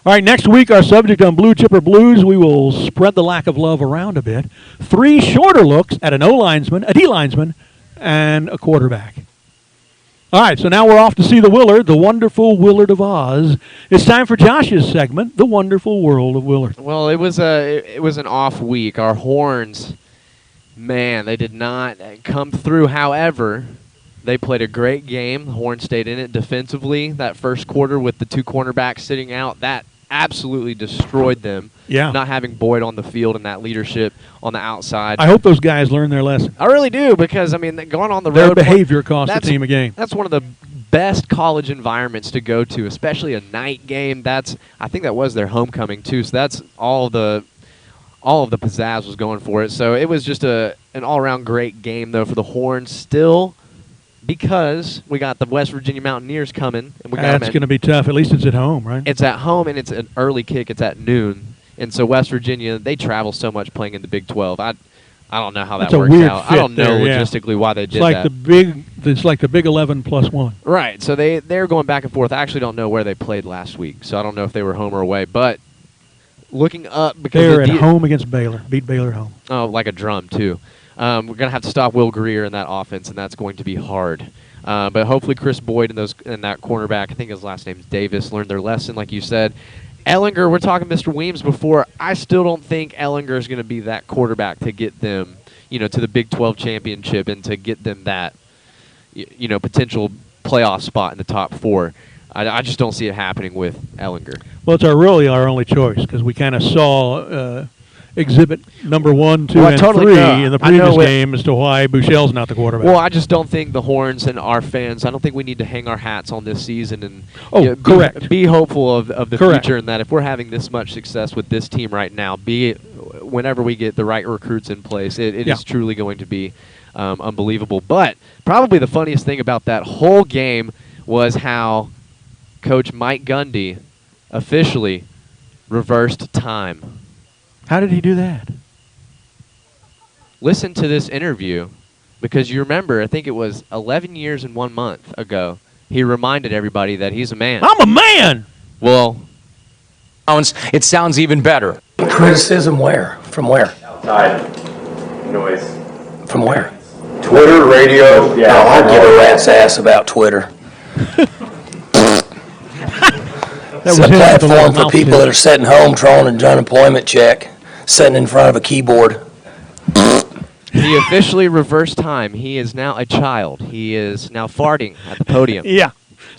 All right, next week, our subject on Blue Chipper Blues, we will spread the lack of love around a bit. 3 shorter looks at an O-linesman, a D-linesman, and a quarterback. All right, so now we're off to see the Willard, the wonderful Willard of Oz. It's time for Josh's segment, The Wonderful World of Willard. Well, it was an off week. Our Horns, man, they did not come through. However, they played a great game. The Horns stayed in it defensively. That first quarter with the 2 cornerbacks sitting out, that absolutely destroyed them. Yeah. Not having Boyd on the field and that leadership on the outside. I hope those guys learn their lesson. I really do, because, I mean, going on the Their road. behavior cost the team a game. That's one of the best college environments to go to, especially a night game. I think that was their homecoming, too, so that's all of the pizzazz was going for it. So it was just an all-around great game, though, for the Horns still, because we got the West Virginia Mountaineers coming. And That's going to be tough. At least it's at home, right? It's at home, and it's an early kick. It's at noon. And so West Virginia, they travel so much playing in the Big 12. I don't know how that That's a works weird out. I fit don't know there, logistically why they did like that. It's like the Big 11 plus 1. Right. So they're going back and forth. I actually don't know where they played last week, so I don't know if they were home or away. But looking up, because They're at home against Baylor. Beat Baylor at home. Oh, like a drum too. We're going to have to stop Will Greer in that offense, and that's going to be hard. But hopefully Chris Boyd and that cornerback, I think his last name's Davis, learned their lesson, like you said. Ellinger, we're talking Mr. Weems before. I still don't think Ellinger is going to be that quarterback to get them, to the Big 12 championship and to get them that, potential playoff spot in the top 4. I just don't see it happening with Ellinger. Well, it's really our only choice because we kind of saw exhibit number 1, 2, Well, I and totally 3 know. in the I know previous it. game as to why Bouchel's not the quarterback. Well, I just don't think the Horns and our fans, I don't think we need to hang our hats on this season and correct. Be hopeful of the Correct. future, and that if we're having this much success with this team right now, be it whenever we get the right recruits in place, it is truly going to be unbelievable. But probably the funniest thing about that whole game was how Coach Mike Gundy officially reversed time. How did he do that? Listen to this interview, because you remember, I think it was 11 years and 1 month ago, he reminded everybody that he's a man. I'm a man! Well, it sounds even better. Criticism where? From where? Outside noise. From where? Twitter, radio. Yeah, I give a rat's ass about Twitter. It's a platform for people that are sitting home throwing an unemployment check, sitting in front of a keyboard. he officially reversed time. He is now a child. He is now farting at the podium. Yeah.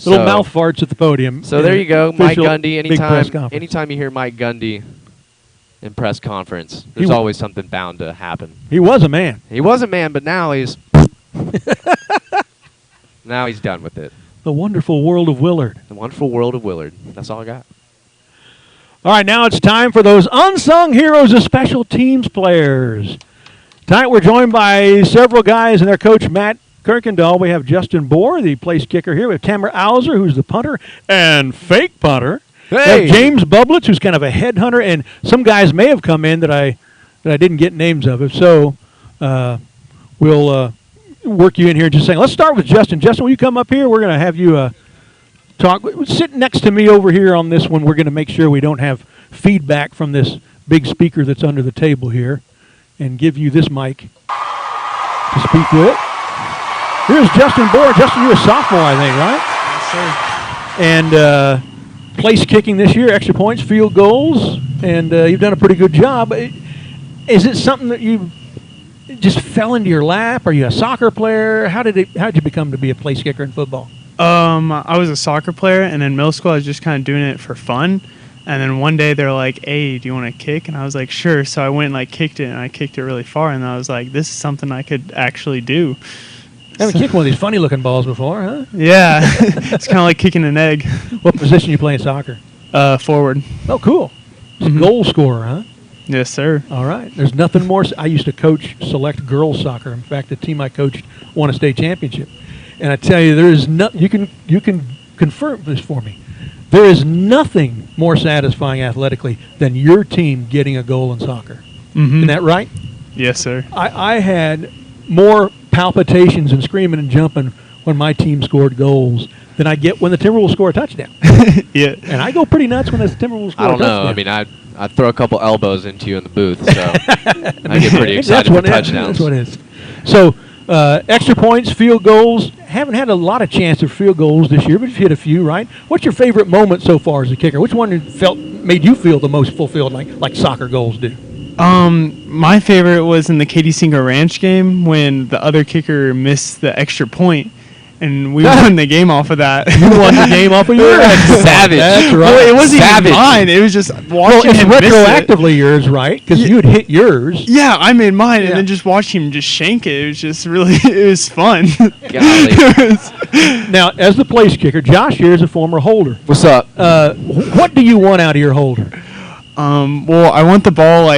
Little mouth farts at the podium. So there you go, Mike Gundy. big press conference. Anytime you hear Mike Gundy in press conference, there's always something bound to happen. He was a man. He was a man, but now he's now he's done with it. The Wonderful World of Willard. The Wonderful World of Willard. That's all I got. All right, now it's time for those unsung heroes of special teams players. Tonight we're joined by several guys and their coach, Matt Kirkendall. We have Justin Bohr, the place kicker here. We have Tamara Auser, who's the punter and fake punter. Hey! We have James Bublitz, who's kind of a headhunter, and some guys may have come in that I didn't get names of. If so, we'll work you in here in just a second. Let's start with Justin. Justin, will you come up here? We're going to have you talk. Sit next to me over here on this one. We're going to make sure we don't have feedback from this big speaker that's under the table here and give you this mic to speak with. Here's Justin Bohr. Justin, you're a sophomore, I think, right? Yes, sir. And place kicking this year, extra points, field goals, and you've done a pretty good job. Is it something that you just fell into your lap? Are you a soccer player? How did you become to be a place kicker in football? I was a soccer player, and in middle school I was just kind of doing it for fun. And then one day they're like, "Hey, do you want to kick?" And I was like, "Sure." So I went and like kicked it, and I kicked it really far. And I was like, "This is something I could actually do." I haven't kicked one of these funny-looking balls before, huh? Yeah, it's kind of like kicking an egg. What position you play in soccer? Forward. Oh, cool. Goal scorer, huh? Yes, sir. All right. There's nothing more. I used to coach select girls soccer. In fact, the team I coached won a state championship. And I tell you, there is you can confirm this for me. There is nothing more satisfying athletically than your team getting a goal in soccer. Isn't that right? Yes, sir. I had more palpitations and screaming and jumping when my team scored goals than I get when the Timberwolves score a touchdown. Yeah. And I go pretty nuts when the Timberwolves score a touchdown. I don't know. I mean, I'd throw a couple elbows into you in the booth, so I get pretty excited for touchdowns. That's what it is. So, extra points, field goals. Haven't had a lot of chance of field goals this year, but you've hit a few, right? What's your favorite moment so far as a kicker? Which one made you feel the most fulfilled, like soccer goals do? My favorite was in the Katy Singer Ranch game when the other kicker missed the extra point, and we won the game off of that. You won the game off of yours? Savage. That's right. Well, it wasn't even mine. It was just watching him miss it. Retroactively yours, right? Because you had hit yours. Yeah, I made mine, and then just watching him just shank it. It was just really, it was fun. Now, as the place kicker, Josh here is a former holder. What's up? What do you want out of your holder? Well, I want the ball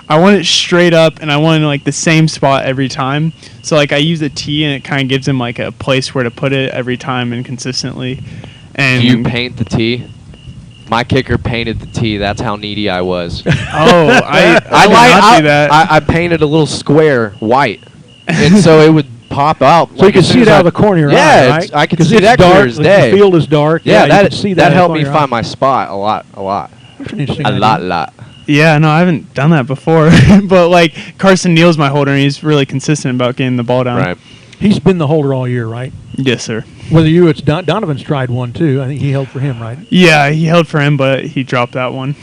I want it straight up, and I want it like the same spot every time. So like I use a tee, and it kind of gives him like a place where to put it every time and consistently. And do you paint the tee? My kicker painted the tee. That's how needy I was. Oh, I did not do that. I painted a little square white, and so it would pop out. So you can see it out of the corner of your eye, right? I can see that clear as day. The field is dark. Yeah, that helped me find my spot a lot. That's an interesting A idea. lot. Yeah, no, I haven't done that before. But like Carson Neal's my holder, and he's really consistent about getting the ball down. Right. He's been the holder all year, right? Yes, sir. Whether it's Donovan's tried one too. I think he held for him, right? Yeah, he held for him, but he dropped that one.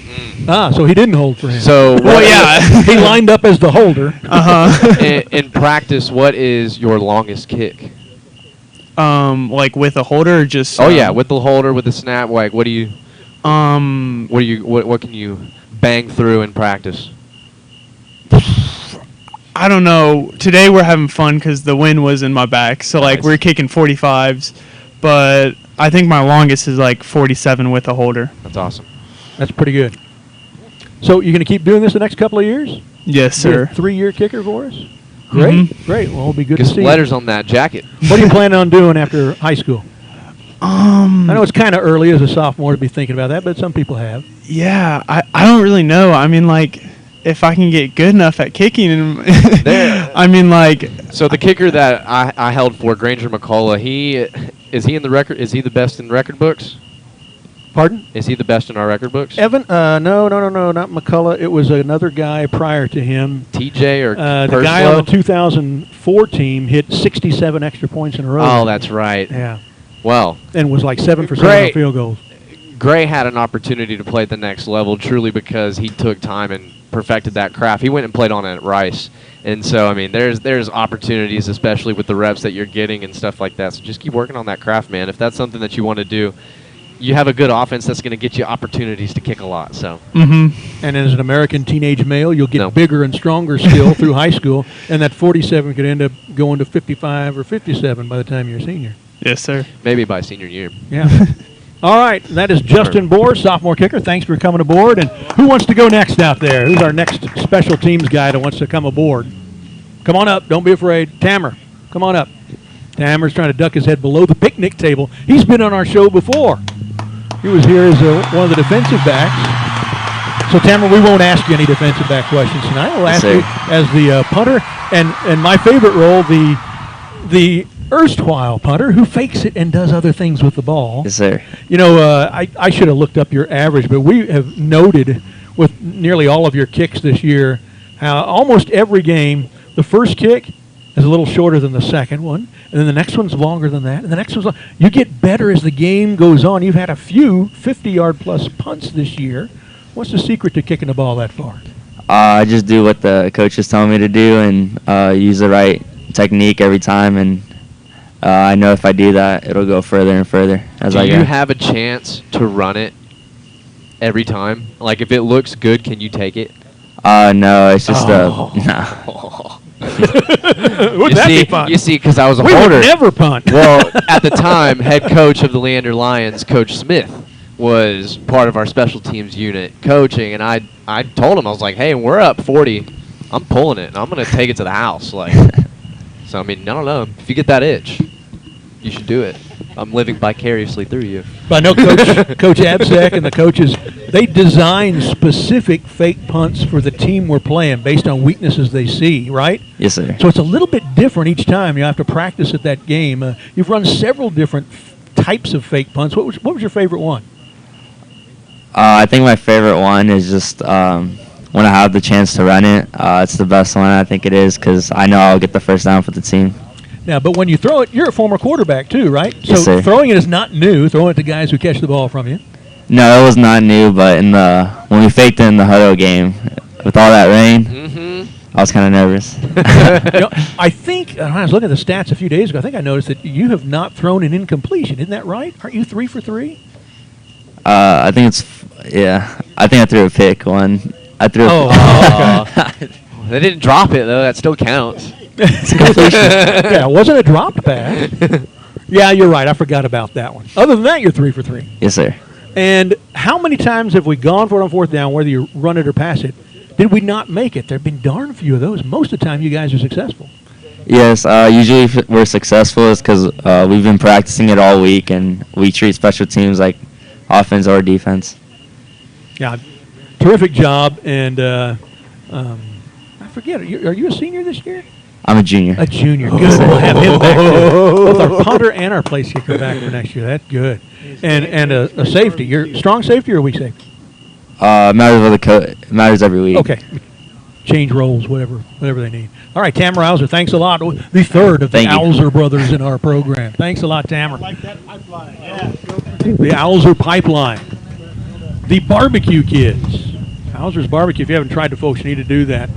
So he didn't hold for him. So well, yeah, he lined up as the holder. In practice, what is your longest kick? Like with a holder, or just with the holder, with the snap. Like, what do you? What can you bang through in practice? I don't know. Today we're having fun because the wind was in my back. So, like, we're kicking 45s. But I think my longest is, like, 47 with a holder. That's awesome. That's pretty good. So, you're going to keep doing this the next couple of years? Yes, sir. 3-year kicker for us? Great. Great. Well, it'll be good Get to some see letters on that jacket. What are you planning on doing after high school? I know it's kind of early as a sophomore to be thinking about that, but some people have. Yeah, I don't really know. I mean, like, if I can get good enough at kicking, I mean, like. So the kicker that I held for, Granger McCullough, is he in the record? Is he the best in record books? Pardon? Is he the best in our record books? Evan? No, not McCullough. It was another guy prior to him. TJ or the guy on the 2004 team hit 67 extra points in a row. Oh, that's right. Yeah. Well. And was like 7 for 7 on field goals. Gray had an opportunity to play at the next level truly because he took time and perfected that craft. He went and played on it at Rice. And so, I mean, there's opportunities, especially with the reps that you're getting and stuff like that. So just keep working on that craft, man. If that's something that you want to do, you have a good offense that's going to get you opportunities to kick a lot. So. Mm-hmm. And as an American teenage male, you'll get bigger and stronger still through high school, and that 47 could end up going to 55 or 57 by the time you're a senior. Yes, sir. Maybe by senior year. Yeah. All right, that is Justin Bohr, sophomore kicker. Thanks for coming aboard. And who wants to go next out there? Who's our next special teams guy that wants to come aboard? Come on up. Don't be afraid. Tamer, come on up. Tamer's trying to duck his head below the picnic table. He's been on our show before. He was here as one of the defensive backs. So, Tamer, we won't ask you any defensive back questions tonight. We'll ask you as the punter. And my favorite role, the erstwhile punter who fakes it and does other things with the ball. Yes, sir. You know, I should have looked up your average, but we have noted with nearly all of your kicks this year how almost every game, the first kick is a little shorter than the second one, and then the next one's longer than that, and the next one's you get better as the game goes on. You've had a few 50-yard-plus punts this year. What's the secret to kicking the ball that far? I just do what the coaches tell me to do and use the right technique every time, and I know if I do that, it'll go further and further as I Do go. you have a chance to run it every time? Like, if it looks good, can you take it? No, it's just no. Would that be fun? You see, because I was a We holder. would never punt. Well, at the time, head coach of the Leander Lions, Coach Smith, was part of our special teams unit coaching, and I told him, I was like, hey, we're up 40. I'm pulling it, and I'm going to take it to the house. Like, so, I mean, I don't know. If you get that itch, you should do it. I'm living vicariously through you. But I know Coach Absack and the coaches, they design specific fake punts for the team we're playing based on weaknesses they see, right? Yes, sir. So it's a little bit different each time. You have to practice at that game. You've run several different types of fake punts. What was your favorite one? I think my favorite one is just when I have the chance to run it. It's the best one, I think it is, because I know I'll get the first down for the team. Now, but when you throw it, you're a former quarterback too, right? So Yes, sir. throwing it is not new. Throwing it to guys who catch the ball from you. No, it was not new, but when we faked it in the huddle game, with all that rain, I was kind of nervous. I think, when I was looking at the stats a few days ago, I think I noticed that you have not thrown an incompletion. Isn't that right? Aren't you 3 for 3? I think I think I threw a pick one. I threw okay. They didn't drop it, though. That still counts. Yeah, it wasn't a dropped pass. Yeah, you're right. I forgot about that one. Other than that, you're 3 for 3. Yes, sir. And how many times have we gone for it on fourth down, whether you run it or pass it? Did we not make it? There have been darn few of those. Most of the time, you guys are successful. Yes, usually if we're successful is because we've been practicing it all week, and we treat special teams like offense or defense. Yeah, terrific job. And I forget, are you a senior this year? I'm a junior. A junior. Good. We'll have him back there. Both our punter and our place kicker back for next year. That's good. And a safety. You're strong safety or weak safety? Matters every week. Okay. Change roles, whatever they need. All right, Tamara Alzer, thanks a lot. The third of the Alzer brothers in our program. Thanks a lot, Tamara. Like that pipeline. Yeah. The Alzer pipeline. The barbecue kids. Alzer's barbecue. If you haven't tried it, folks, you need to do that.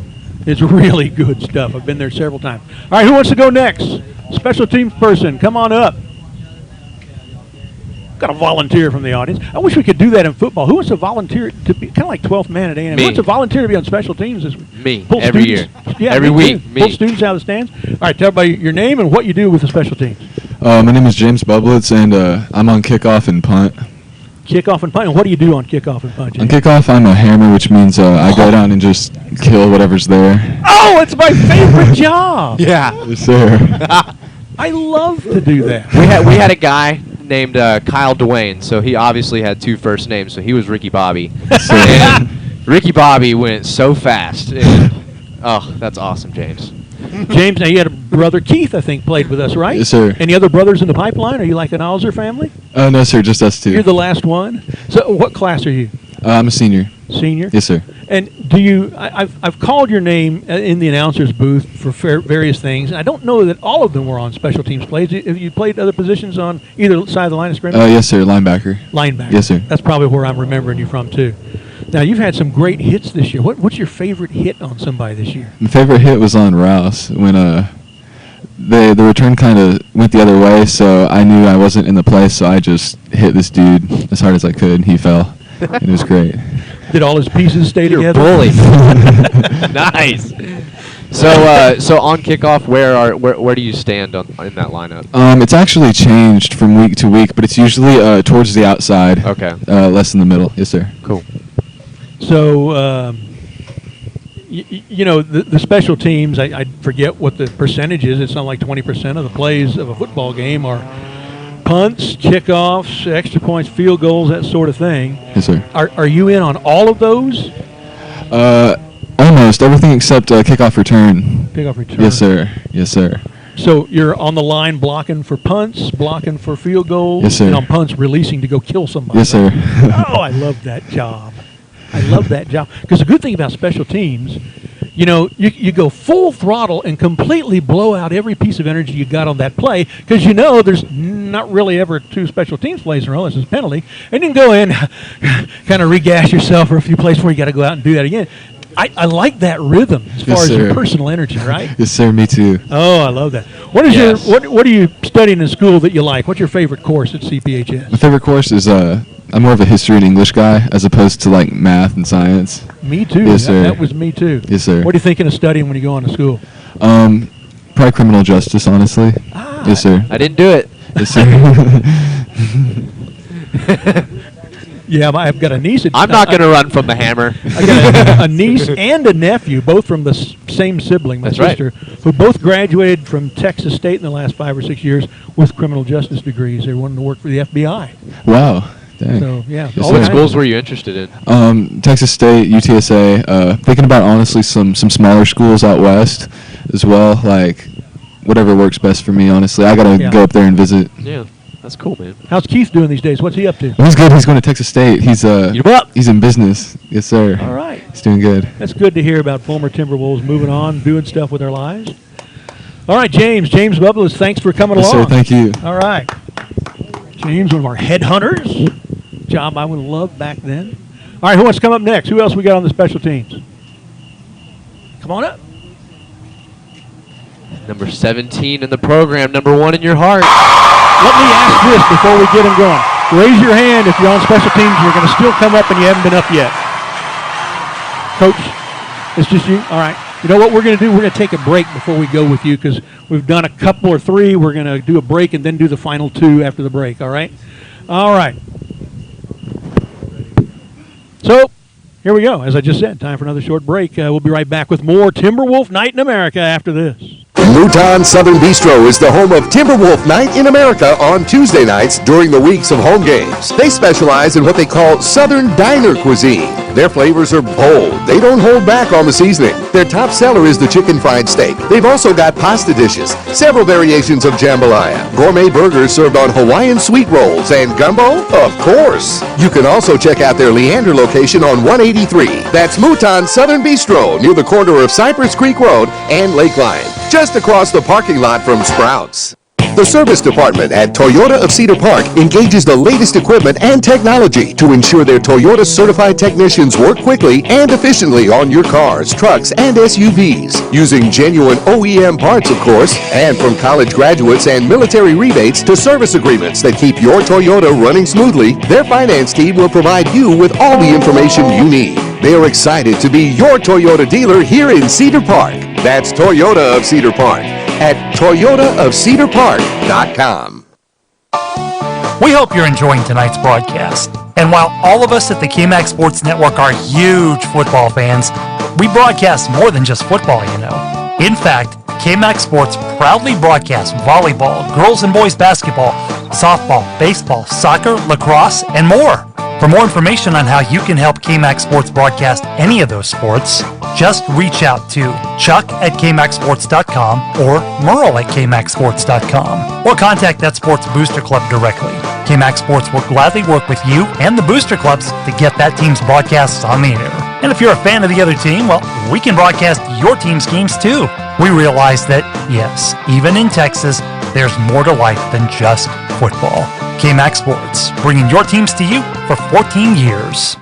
It's really good stuff. I've been there several times. All right, who wants to go next? Special teams person, come on up. Got a volunteer from the audience. I wish we could do that in football. Who wants to volunteer to be kind of like 12th man at A&M? Who wants to volunteer to be on special teams this week? Me, Pull every students. year. Yeah, every week, too. me. Pull students out of the stands. All right, tell everybody your name and what you do with the special teams. My name is James Bublitz, and I'm on kickoff and punt. Kickoff and punt. And what do you do on kickoff and punt? On kickoff, I'm a hammer, which means I go down and just kill whatever's there. Oh, it's my favorite job. Yeah. Yes, sir. I love to do that. We had a guy named Kyle Dwayne, so he obviously had 2 first names, so he was Ricky Bobby. And Ricky Bobby went so fast. And, oh, that's awesome, James. James, now you had a brother Keith, I think, played with us, right? Yes, sir. Any other brothers in the pipeline? Are you like an Alzer family? No, sir, just us 2. You're the last one. So, what class are you? I'm a senior. Senior? Yes, sir. And do you? I've called your name in the announcer's booth for various things. I don't know that all of them were on special teams plays. Have you played other positions on either side of the line of scrimmage? Yes, sir. Linebacker. Linebacker. Yes, sir. That's probably where I'm remembering you from too. Now you've had some great hits this year. What's your favorite hit on somebody this year? My favorite hit was on Rouse when the return kind of went the other way, so I knew I wasn't in the play, so I just hit this dude as hard as I could, and he fell. And it was great. Did all his pieces stay together? Bully. Nice. So on kickoff, where do you stand in that lineup? It's actually changed from week to week, but it's usually towards the outside. Okay. Less in the middle. Yes, sir. Cool. So, the special teams, I forget what the percentage is. It's not like 20% of the plays of a football game are punts, kickoffs, extra points, field goals, that sort of thing. Yes, sir. Are you in on all of those? Almost everything except kickoff return. Kickoff return. Yes, sir. Yes, sir. So you're on the line blocking for punts, blocking for field goals, yes, sir. And on punts releasing to go kill somebody. Yes, sir. Oh, I love that job. I love that job. Because the good thing about special teams, you go full throttle and completely blow out every piece of energy you got on that play because there's not really ever 2 special teams plays in a row unless it's a penalty. And you can go in, kind of regas yourself for a few plays before you got to go out and do that again. I like that rhythm as far as your personal energy, right? Yes, sir. Me too. Oh, I love that. What is your what are you studying in school that you like? What's your favorite course at CPHS? My favorite course is I'm more of a history and English guy as opposed to like math and science. Me too. Yes, sir. That was me too. Yes, sir. What are you thinking of studying when you go on to school? Probably criminal justice, honestly. Yes, sir. I didn't do it. Yes, sir. Yeah, I've got a niece. I'm not going to run from the hammer. I got a niece and a nephew, both from the same sibling, my sister, who both graduated from Texas State in the last 5 or 6 years with criminal justice degrees. They wanted to work for the FBI. Wow. Dang. So, yeah. Yes, What schools were you interested in? Texas State, UTSA. Thinking about, honestly, some smaller schools out west as well. Like, whatever works best for me, honestly. I got to go up there and visit. Yeah. That's cool, man. How's Keith doing these days? What's he up to? He's good. He's going to Texas State. He's in business. Yes, sir. All right. He's doing good. That's good to hear about former Timberwolves moving on, doing stuff with their lives. All right, James Bubbles, thanks for coming along. Yes, sir. Thank you. All right. James, one of our headhunters. Job I would have loved back then. All right, who wants to come up next? Who else we got on the special teams? Come on up. Number 17 in the program, number 1 in your heart. Let me ask this before we get him going. Raise your hand if you're on special teams and you're going to still come up and you haven't been up yet. Coach, it's just you? All right. You know what we're going to do? We're going to take a break before we go with you because we've done a couple or three. We're going to do a break and then do the final 2 after the break, all right? All right. So, here we go. As I just said, time for another short break. We'll be right back with more Timberwolf Night in America after this. Mouton Southern Bistro is the home of Timberwolf Night in America on Tuesday nights during the weeks of home games. They specialize in what they call Southern Diner cuisine. Their flavors are bold. They don't hold back on the seasoning. Their top seller is the chicken fried steak. They've also got pasta dishes, several variations of jambalaya, gourmet burgers served on Hawaiian sweet rolls, and gumbo, of course. You can also check out their Leander location on 183. That's Mouton Southern Bistro near the corner of Cypress Creek Road and Lakeline, just across the parking lot from Sprouts. The service department at Toyota of Cedar Park engages the latest equipment and technology to ensure their Toyota certified technicians work quickly and efficiently on your cars, trucks, and SUVs, using genuine OEM parts, of course, and from college graduates and military rebates to service agreements that keep your Toyota running smoothly. Their finance team will provide you with all the information you need. They are excited to be your Toyota dealer here in Cedar Park. That's Toyota of Cedar Park at toyotaofcedarpark.com. We hope you're enjoying tonight's broadcast. And while all of us at the KMAX Sports Network are huge football fans, we broadcast more than just football, you know. In fact, KMAX Sports proudly broadcasts volleyball, girls and boys basketball, softball, baseball, soccer, lacrosse, and more. For more information on how you can help KMAX Sports broadcast any of those sports, just reach out to Chuck at KMAXSports.com or Merle at KMAXSports.com or contact that Sports Booster Club directly. KMAX Sports will gladly work with you and the booster clubs to get that team's broadcasts on the air. And if you're a fan of the other team, well, we can broadcast your team's games too. We realize that, yes, even in Texas, there's more to life than just football. KMAX Sports, bringing your teams to you for 14 years.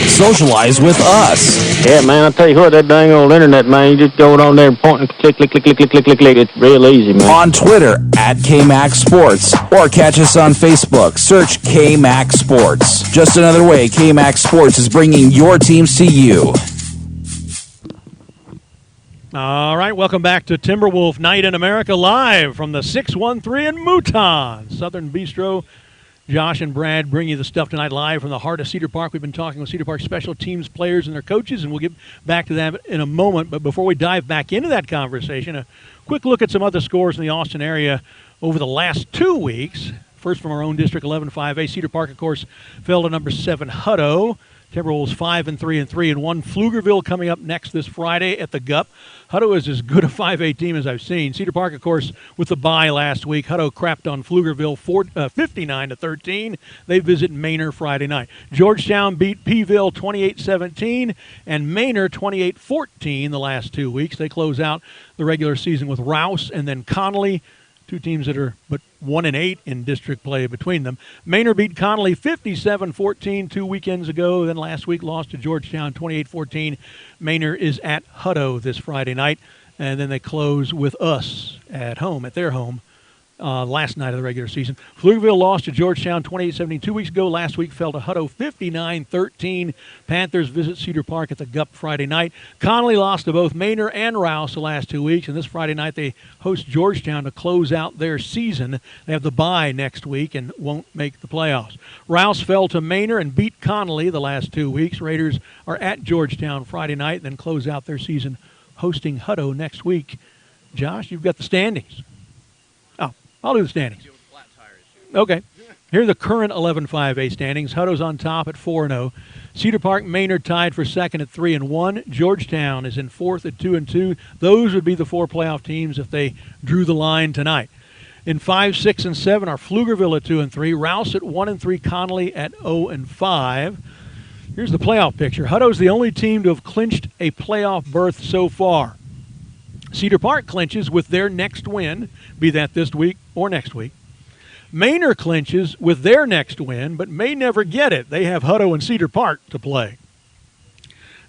Socialize with us. Yeah, man, I'll tell you what, that dang old internet, man, you just go on there and point and click. It's real easy, man. On Twitter, at KMAX Sports, or catch us on Facebook. Search KMAX Sports. Just another way KMAX Sports is bringing your teams to you. All right, welcome back to Timberwolf Night in America live from the 613 in Mouton Southern Bistro. Josh and Brad bring you the stuff tonight live from the heart of Cedar Park. We've been talking with Cedar Park special teams players and their coaches, and we'll get back to that in a moment. But before we dive back into that conversation, a quick look at some other scores in the Austin area over the last 2 weeks. First from our own District 11 5A. Cedar Park, of course, fell to number 7 Hutto. Timberwolves 5-3-3 and 1. Pflugerville coming up next this Friday at the GUP. Hutto is as good a 5A team as I've seen. Cedar Park, of course, with the bye last week. Hutto crapped on Pflugerville 59-13. They visit Manor Friday night. Georgetown beat Peeville 28-17 and Manor 28-14 the last 2 weeks. They close out the regular season with Rouse and then Connolly Two teams that are but 1-8 in district play between them. Manor beat Connolly 57-14 2 weekends ago. Then last week lost to Georgetown 28-14. Manor is at Hutto this Friday night. And then they close with us at home, at their home, last night of the regular season. Pflugerville lost to Georgetown 28-17 2 weeks ago. Last week fell to Hutto 59-13. Panthers visit Cedar Park at the Gup Friday night. Connolly lost to both Manor and Rouse the last 2 weeks, and this Friday night they host Georgetown to close out their season. They have the bye next week and won't make the playoffs. Rouse fell to Manor and beat Connolly the last 2 weeks. Raiders are at Georgetown Friday night, then close out their season hosting Hutto next week. Josh, you've got the standings. I'll do the standings. Okay. Here are the current 11-5A standings. Hutto's on top at 4-0. Cedar Park, Maynard tied for second at 3-1. Georgetown is in fourth at 2-2. Those would be the four playoff teams if they drew the line tonight. In 5, 6, and 7 are Pflugerville at 2-3. Rouse at 1-3. Connolly at 0-5. Here's the playoff picture. Hutto's the only team to have clinched a playoff berth so far. Cedar Park clinches with their next win, be that this week or next week. Manor clinches with their next win, but may never get it. They have Hutto and Cedar Park to play.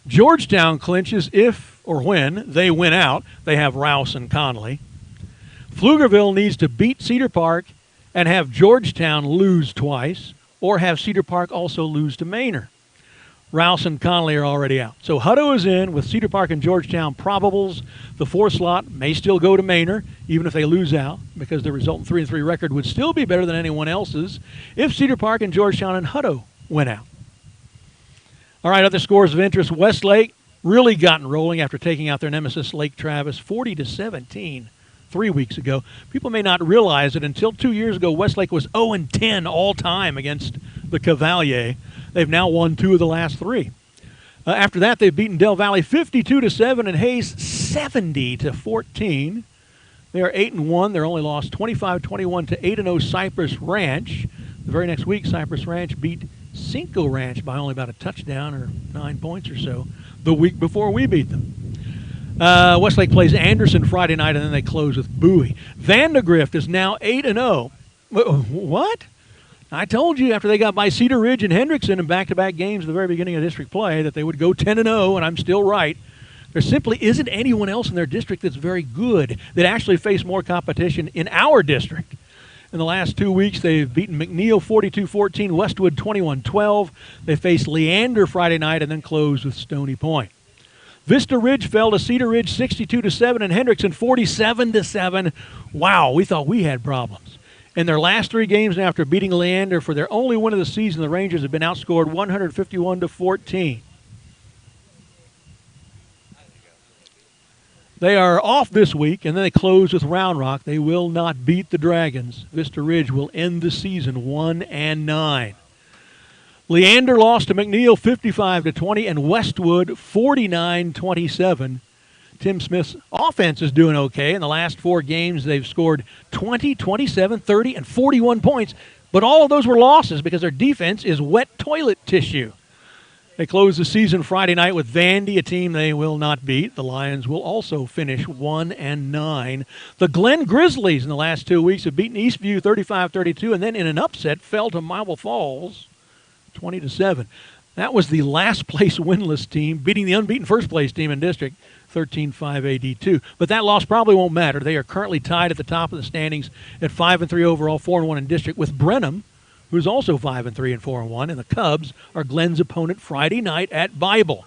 Georgetown clinches if or when they win out. They have Rouse and Connolly. Pflugerville needs to beat Cedar Park and have Georgetown lose twice, or have Cedar Park also lose to Manor. Rouse and Connolly are already out. So Hutto is in with Cedar Park and Georgetown probables. The fourth slot may still go to Manor, even if they lose out, because the resultant 3-3 record would still be better than anyone else's if Cedar Park and Georgetown and Hutto went out. All right, other scores of interest. Westlake really gotten rolling after taking out their nemesis Lake Travis 40-17 3 weeks ago. People may not realize that until 2 years ago, Westlake was 0-10 all time against the Cavalier. They've now won 2 of the last 3. After that, they've beaten Del Valle 52-7 and Hayes 70-14. They are 8-1. They're only lost 25-21 to 8-0 Cypress Ranch. The very next week, Cypress Ranch beat Cinco Ranch by only about a touchdown or 9 points or so the week before we beat them. Westlake plays Anderson Friday night, and then they close with Bowie. Vandegrift is now 8-0. What? I told you after they got by Cedar Ridge and Hendrickson in back-to-back games at the very beginning of district play that they would go 10-0, and I'm still right. There simply isn't anyone else in their district that's very good that actually face more competition in our district. In the last 2 weeks, they've beaten McNeil 42-14, Westwood 21-12. They faced Leander Friday night and then closed with Stony Point. Vista Ridge fell to Cedar Ridge 62-7 and Hendrickson 47-7. Wow, we thought we had problems. In their last 3 games after beating Leander for their only win of the season, the Rangers have been outscored 151-14. They are off this week, and then they close with Round Rock. They will not beat the Dragons. Vista Ridge will end the season 1-9. Leander lost to McNeil 55-20 and Westwood 49-27. Tim Smith's offense is doing okay. In the last 4 games, they've scored 20, 27, 30, and 41 points, but all of those were losses because their defense is wet toilet tissue. They close the season Friday night with Vandy, a team they will not beat. The Lions will also finish 1-9. The Glen Grizzlies in the last 2 weeks have beaten Eastview 35-32 and then in an upset fell to Marble Falls 20-7. That was the last place winless team, beating the unbeaten first place team in district 13-5 AD2. But that loss probably won't matter. They are currently tied at the top of the standings at 5-3 overall, 4-1 in district with Brenham, who's also 5-3 and 4-1, and the Cubs are Glen's opponent Friday night at Bible.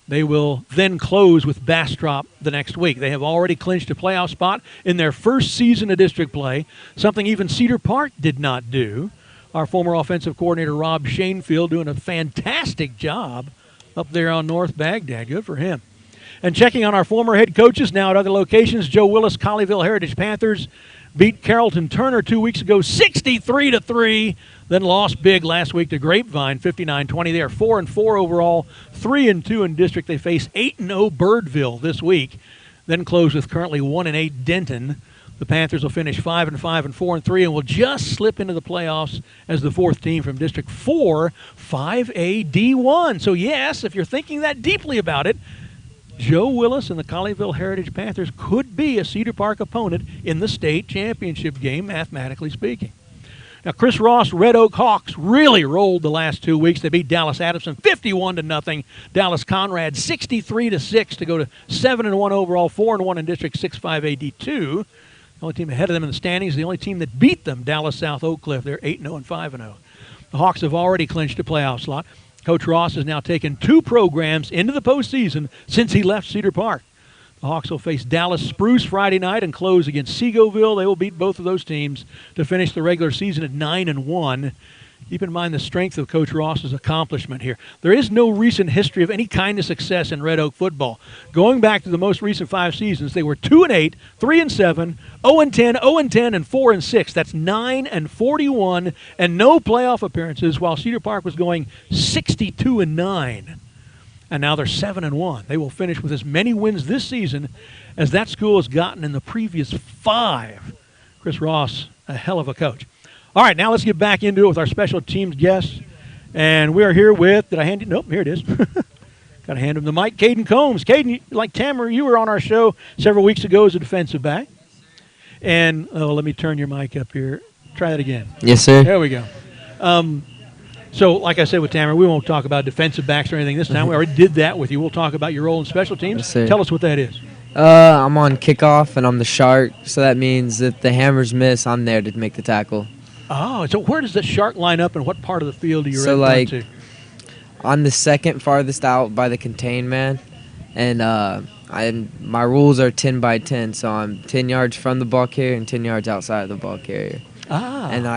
They will then close with Bastrop the next week. They have already clinched a playoff spot in their first season of district play, something even Cedar Park did not do. Our former offensive coordinator, Rob Shanefield, doing a fantastic job up there on North Baghdad. Good for him. And checking on our former head coaches now at other locations, Joe Willis, Colleyville Heritage Panthers beat Carrollton Turner 2 weeks ago 63-3, then lost big last week to Grapevine 59-20. They are 4-4 overall, 3-2 in district. They face 8-0 Birdville this week, then close with currently 1-8 Denton. The Panthers will finish 5-5 and 4-3 and will just slip into the playoffs as the 4th team from District 4, 5A D1. So yes, if you're thinking that deeply about it, Joe Willis and the Colleyville Heritage Panthers could be a Cedar Park opponent in the state championship game, mathematically speaking. Now, Chris Ross Red Oak Hawks really rolled the last 2 weeks. They beat Dallas Adamson 51-0. Dallas Conrad 63-6 to go to 7-1 overall, 4-1 in District 6-5 AD2. The only team ahead of them in the standings, the only team that beat them, Dallas South Oak Cliff. They're 8-0 and 5-0. The Hawks have already clinched a playoff slot. Coach Ross has now taken 2 programs into the postseason since he left Cedar Park. The Hawks will face Dallas Spruce Friday night and close against Segoville. They will beat both of those teams to finish the regular season at 9-1. Keep in mind the strength of Coach Ross's accomplishment here. There is no recent history of any kind of success in Red Oak football. Going back to the most recent 5 seasons, they were 2-8, 3-7, 0-10, 0-10, and 4-6. That's 9-41, and no playoff appearances, while Cedar Park was going 62-9. And now they're 7-1. They will finish with as many wins this season as that school has gotten in the previous 5. Chris Ross, a hell of a coach. All right, now let's get back into it with our special teams guests. And we are here with, did I hand you? Nope, here it is. Got to hand him the mic. Caden Combs. Caden, like Tamara, you were on our show several weeks ago as a defensive back. And, let me turn your mic up here. Try that again. Yes, sir. There we go. So, like I said with Tamara, we won't talk about defensive backs or anything this time. We already did that with you. We'll talk about your role in special teams. Yes, sir. Tell us what that is. I'm on kickoff, and I'm the shark, so that means if the hammers miss, I'm there to make the tackle. Oh, so where does the shark line up, and what part of the field do you So, run to? I'm the second farthest out by the contain man, and my rules are 10 by 10, so I'm 10 yards from the ball carrier and 10 yards outside of the ball carrier. Ah. And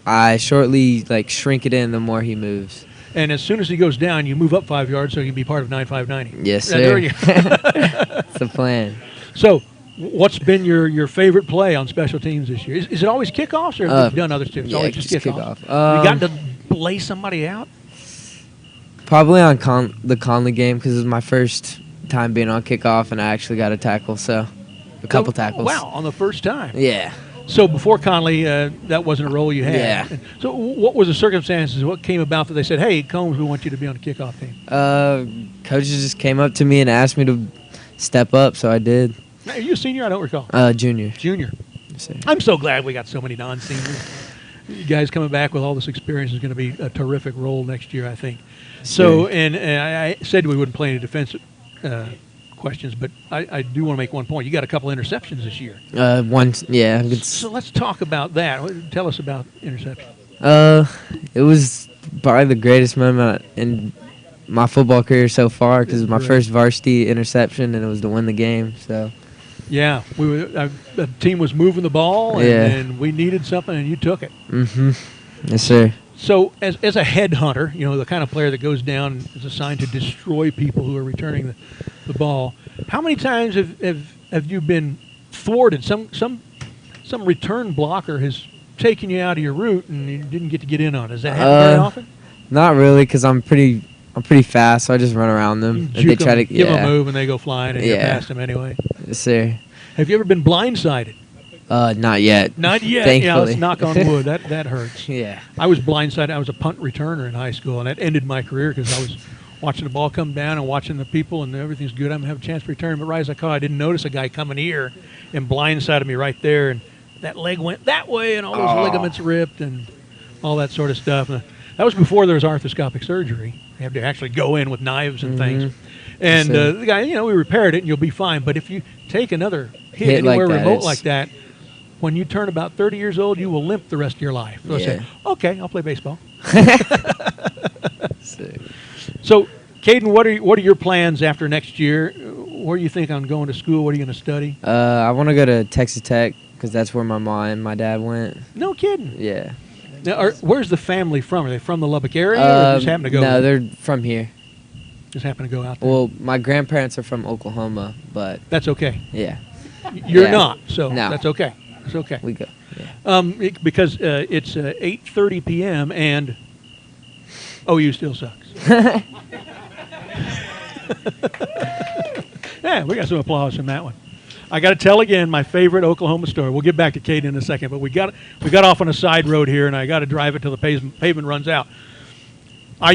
I shortly shrink it in the more he moves. And as soon as he goes down, you move up 5 yards so you can be part of 9-5-90. Yes, sir. There you go. That's the plan. So, what's been your favorite play on special teams this year? Is it always kickoffs, or have you done others too? It's always just kickoff. You got to lay somebody out? Probably on the Conley game because it was my first time being on kickoff, and I actually got a tackle, so a couple tackles. Wow, on the first time. Yeah. So before Conley, that wasn't a role you had. Yeah. So what was the circumstances? What came about that they said, hey, Combs, we want you to be on the kickoff team? Coaches just came up to me and asked me to step up, so I did. Now, are you a senior? I don't recall. Junior. Junior. Yes, sir. I'm so glad we got so many non-seniors. You guys coming back with all this experience is going to be a terrific role next year, I think. So, and I said we wouldn't play any defensive questions, but I do want to make one point. You got a couple interceptions this year. Yeah. So let's talk about that. Tell us about interception. It was probably the greatest moment in my football career so far because it was my first varsity interception, and it was to win the game. So. Yeah, the team was moving the ball, and we needed something, and you took it. Mm-hmm. Yes, sir. So, as a headhunter, the kind of player that goes down and is assigned to destroy people who are returning the ball, how many times have you been thwarted? Some return blocker has taken you out of your route, and you didn't get to get in on it. Does that happen very often? Not really, because I'm pretty fast, so I just run around them. If they try to give them a move, and they go flying, and you're past them anyway. Yes, sir. Have you ever been blindsided? Not yet. Not yet. Thankfully. Yeah, let's knock on wood. That hurts. Yeah. I was blindsided. I was a punt returner in high school, and that ended my career because I was watching the ball come down and watching the people, and everything's good. I'm going to have a chance to return. But right as I caught, I didn't notice a guy coming here and blindsided me right there, and that leg went that way, and all those ligaments ripped and all that sort of stuff. And that was before there was arthroscopic surgery. You have to actually go in with knives and things. And the guy, we repaired it, and you'll be fine. But if you take another hit anywhere remote like that, when you turn about 30 years old, you will limp the rest of your life. So I say, okay, I'll play baseball. So, Caden, what are your plans after next year? Where do you think on going to school? What are you going to study? I want to go to Texas Tech because that's where my mom and my dad went. No kidding. Yeah. Now, where's the family from? Are they from the Lubbock area, or just happen to go? No, they're from here. Just happen to go out there. Well, my grandparents are from Oklahoma, but that's okay. Yeah. You're not, so no. That's okay. It's okay. We go. Yeah. Because it's 8:30 p.m. and OU still sucks. Yeah, we got some applause from that one. I got to tell again my favorite Oklahoma story. We'll get back to Kate in a second, but we got off on a side road here, and I got to drive it till the pavement runs out. I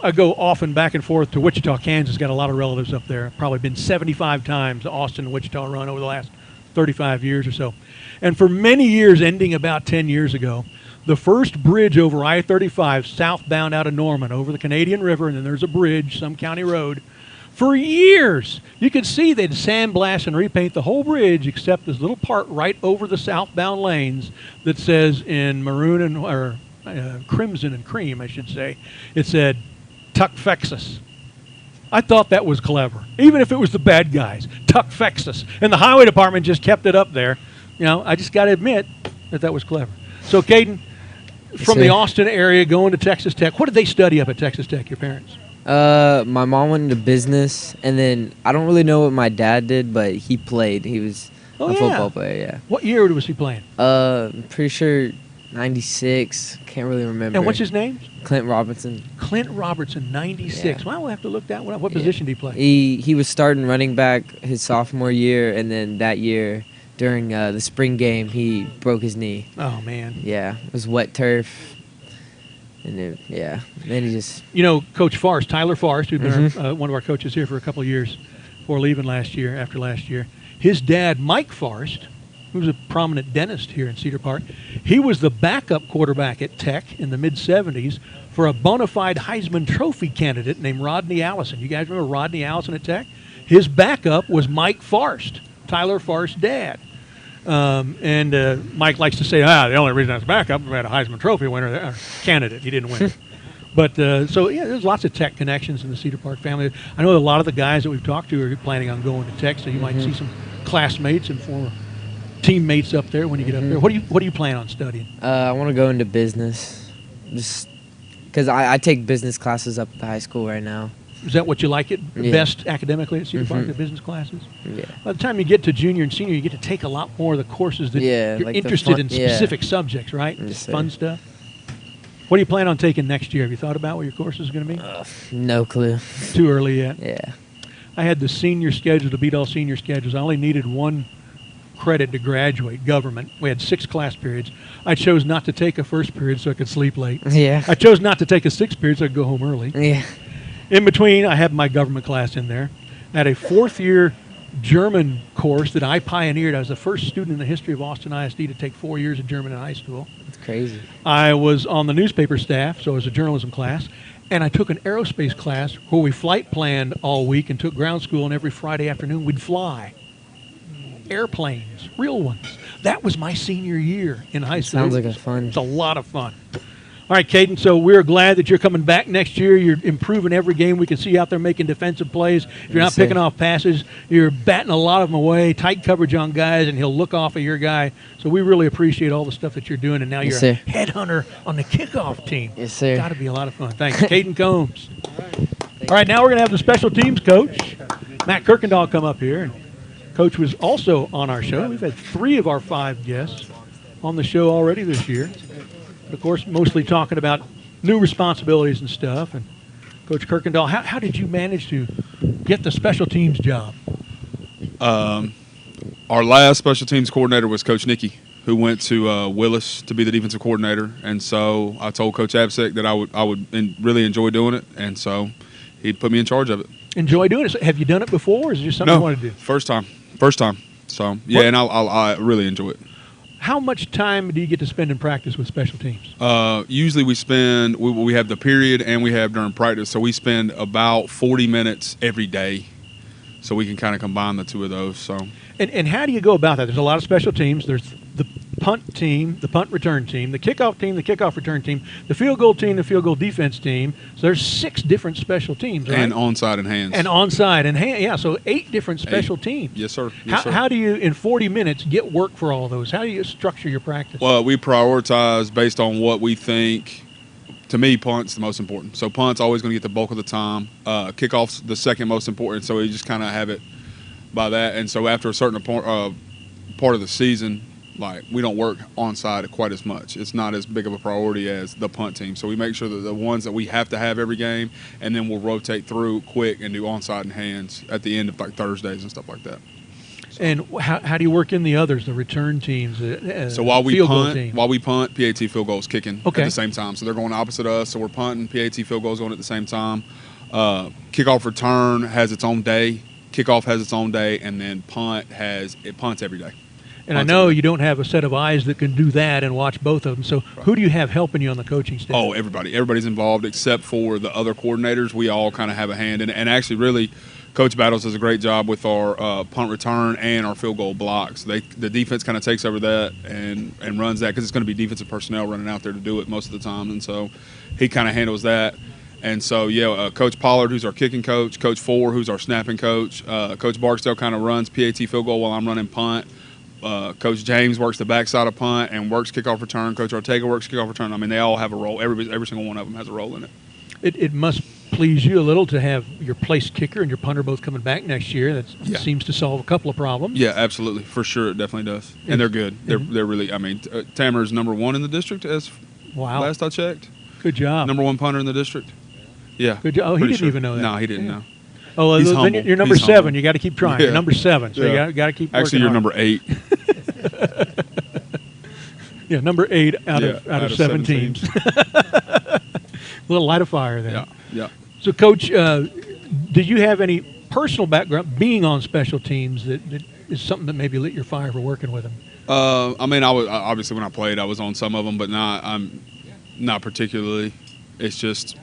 I go often back and forth to Wichita, Kansas. Got a lot of relatives up there. Probably been 75 times the Austin-Wichita run over the last 35 years or so. And for many years, ending about 10 years ago, the first bridge over I-35 southbound out of Norman over the Canadian River, and then there's a bridge, some county road. For years, you could see they'd sandblast and repaint the whole bridge except this little part right over the southbound lanes that says in maroon and or crimson and cream, I should say, it said Tuckfexus. I thought that was clever, even if it was the bad guys. Tuckfexus, and the highway department just kept it up there. You know, I just got to admit that was clever. So, Caden, from the Austin area, going to Texas Tech. What did they study up at Texas Tech? Your parents? My mom went into business, and then I don't really know what my dad did, but he played. He was a football player. Yeah. What year was he playing? I'm pretty sure 96. Can't really remember. And what's his name? Clint Robertson. Clint Robertson, 96. Yeah. Well, we'll have to look that one up. What position did he play? He was starting running back his sophomore year, and then that year during the spring game, he broke his knee. Oh, man. Yeah, it was wet turf. And then he just... You know, Coach Forrest, Tyler Forrest, who's been one of our coaches here for a couple of years before leaving after last year, his dad, Mike Forrest, who was a prominent dentist here in Cedar Park, he was the backup quarterback at Tech in the mid-'70s for a bona fide Heisman Trophy candidate named Rodney Allison. You guys remember Rodney Allison at Tech? His backup was Mike Forrest, Tyler Forrest's dad. And Mike likes to say, the only reason I was backup, we had a Heisman Trophy winner candidate. He didn't win. But there's lots of Tech connections in the Cedar Park family. I know a lot of the guys that we've talked to are planning on going to Tech, so you might see some classmates and former teammates up there when you get up there. What do you plan on studying? I want to go into business, just because I take business classes up at the high school right now. Is that what you like it best academically at Cedar Park, the business classes? Yeah. By the time you get to junior and senior, you get to take a lot more of the courses that you're like interested in specific subjects, right? Just fun stuff. What do you plan on taking next year? Have you thought about what your course is going to be? No clue. Too early yet? Yeah. I had the senior schedule to beat all senior schedules. I only needed one credit to graduate, government. We had 6 class periods. I chose not to take a first period so I could sleep late. Yeah. I chose not to take a 6th period so I could go home early. Yeah. In between, I had my government class in there. I had a 4th-year German course that I pioneered. I was the first student in the history of Austin ISD to take 4 years of German in high school. That's crazy. I was on the newspaper staff, so it was a journalism class. And I took an aerospace class where we flight planned all week and took ground school, and every Friday afternoon we'd fly airplanes, real ones. That was my senior year in high school. Sounds like a fun. It's a lot of fun. All right, Caden, so we're glad that you're coming back next year. You're improving every game. We can see you out there making defensive plays. If you're not picking off passes, you're batting a lot of them away, tight coverage on guys, and he'll look off of your guy. So we really appreciate all the stuff that you're doing, and now you're a headhunter on the kickoff team. Yes, sir. Got to be a lot of fun. Thanks. Caden Combs. All right, now we're going to have the special teams coach, Matt Kirkendall, come up here. And Coach was also on our show. We've had 3 of our 5 guests on the show already this year. Of course, mostly talking about new responsibilities and stuff. And Coach Kirkendall, how did you manage to get the special teams job? Our last special teams coordinator was Coach Nicky, who went to Willis to be the defensive coordinator. And so I told Coach Absek that I would really enjoy doing it. And so he put me in charge of it. Enjoy doing it? So have you done it before, or is it just something you want to do? First time. So, yeah, and I really enjoy it. How much time do you get to spend in practice with special teams? Usually we have the period and we have during practice, so we spend about 40 minutes every day, so we can kind of combine the 2 of those. So. And how do you go about that? There's a lot of special teams. There's the punt team, the punt return team, the kickoff team, the kickoff return team, the field goal team, the field goal defense team. So there's 6 different special teams, right? And onside and hands. And onside and hand, yeah. So 8 different special teams. Yes, sir. How do you, in 40 minutes, get work for all those? How do you structure your practice? Well, we prioritize based on what we think. To me, punt's the most important. So punt's always going to get the bulk of the time. Kickoff's the second most important. So we just kind of have it by that. And so after a certain part of the season, like, we don't work onside quite as much. It's not as big of a priority as the punt team. So we make sure that the ones that we have to have every game, and then we'll rotate through quick and do onside and hands at the end of like Thursdays and stuff like that. And how do you work in the others, the return teams? So while we field goal punt, team? PAT field goals kicking Okay. at the same time. So they're going opposite us. So we're punting, PAT field goals going at the same time. Kickoff return has its own day. Kickoff has its own day, and then punts every day. And I know you don't have a set of eyes that can do that and watch both of them. So who do you have helping you on the coaching staff? Oh, everybody. Everybody's involved except for the other coordinators. We all kind of have a hand in it. And actually, really, Coach Battles does a great job with our punt return and our field goal blocks. The defense kind of takes over that and runs that because it's going to be defensive personnel running out there to do it most of the time. And so he kind of handles that. And so, Coach Pollard, who's our kicking coach, Coach Four, who's our snapping coach, Coach Barksdale kind of runs PAT field goal while I'm running punt. Coach James works the backside of punt and works kickoff return. Coach Ortega works kickoff return. I mean, they all have a role. Every single one of them has a role in it. It must please you a little to have your place kicker and your punter both coming back next year. That seems to solve a couple of problems. Yeah, absolutely. For sure, it definitely does. And they're good. They're really, I mean, Tamer's #1 in the district as last I checked. Good job. #1 punter in the district. Yeah. Good job. Oh, he didn't even know that. No, he didn't know. Oh, He's then humble. you're number He's 7. humble. You got to keep trying. Yeah. You're number 7, so you got to keep working Actually, you're hard. number 8. Yeah, number 8 out of 7 teams. A little light of fire there. Yeah. So, Coach, did you have any personal background being on special teams that is something that maybe lit your fire for working with them? I mean, I was obviously when I played, I was on some of them, but not particularly. It's just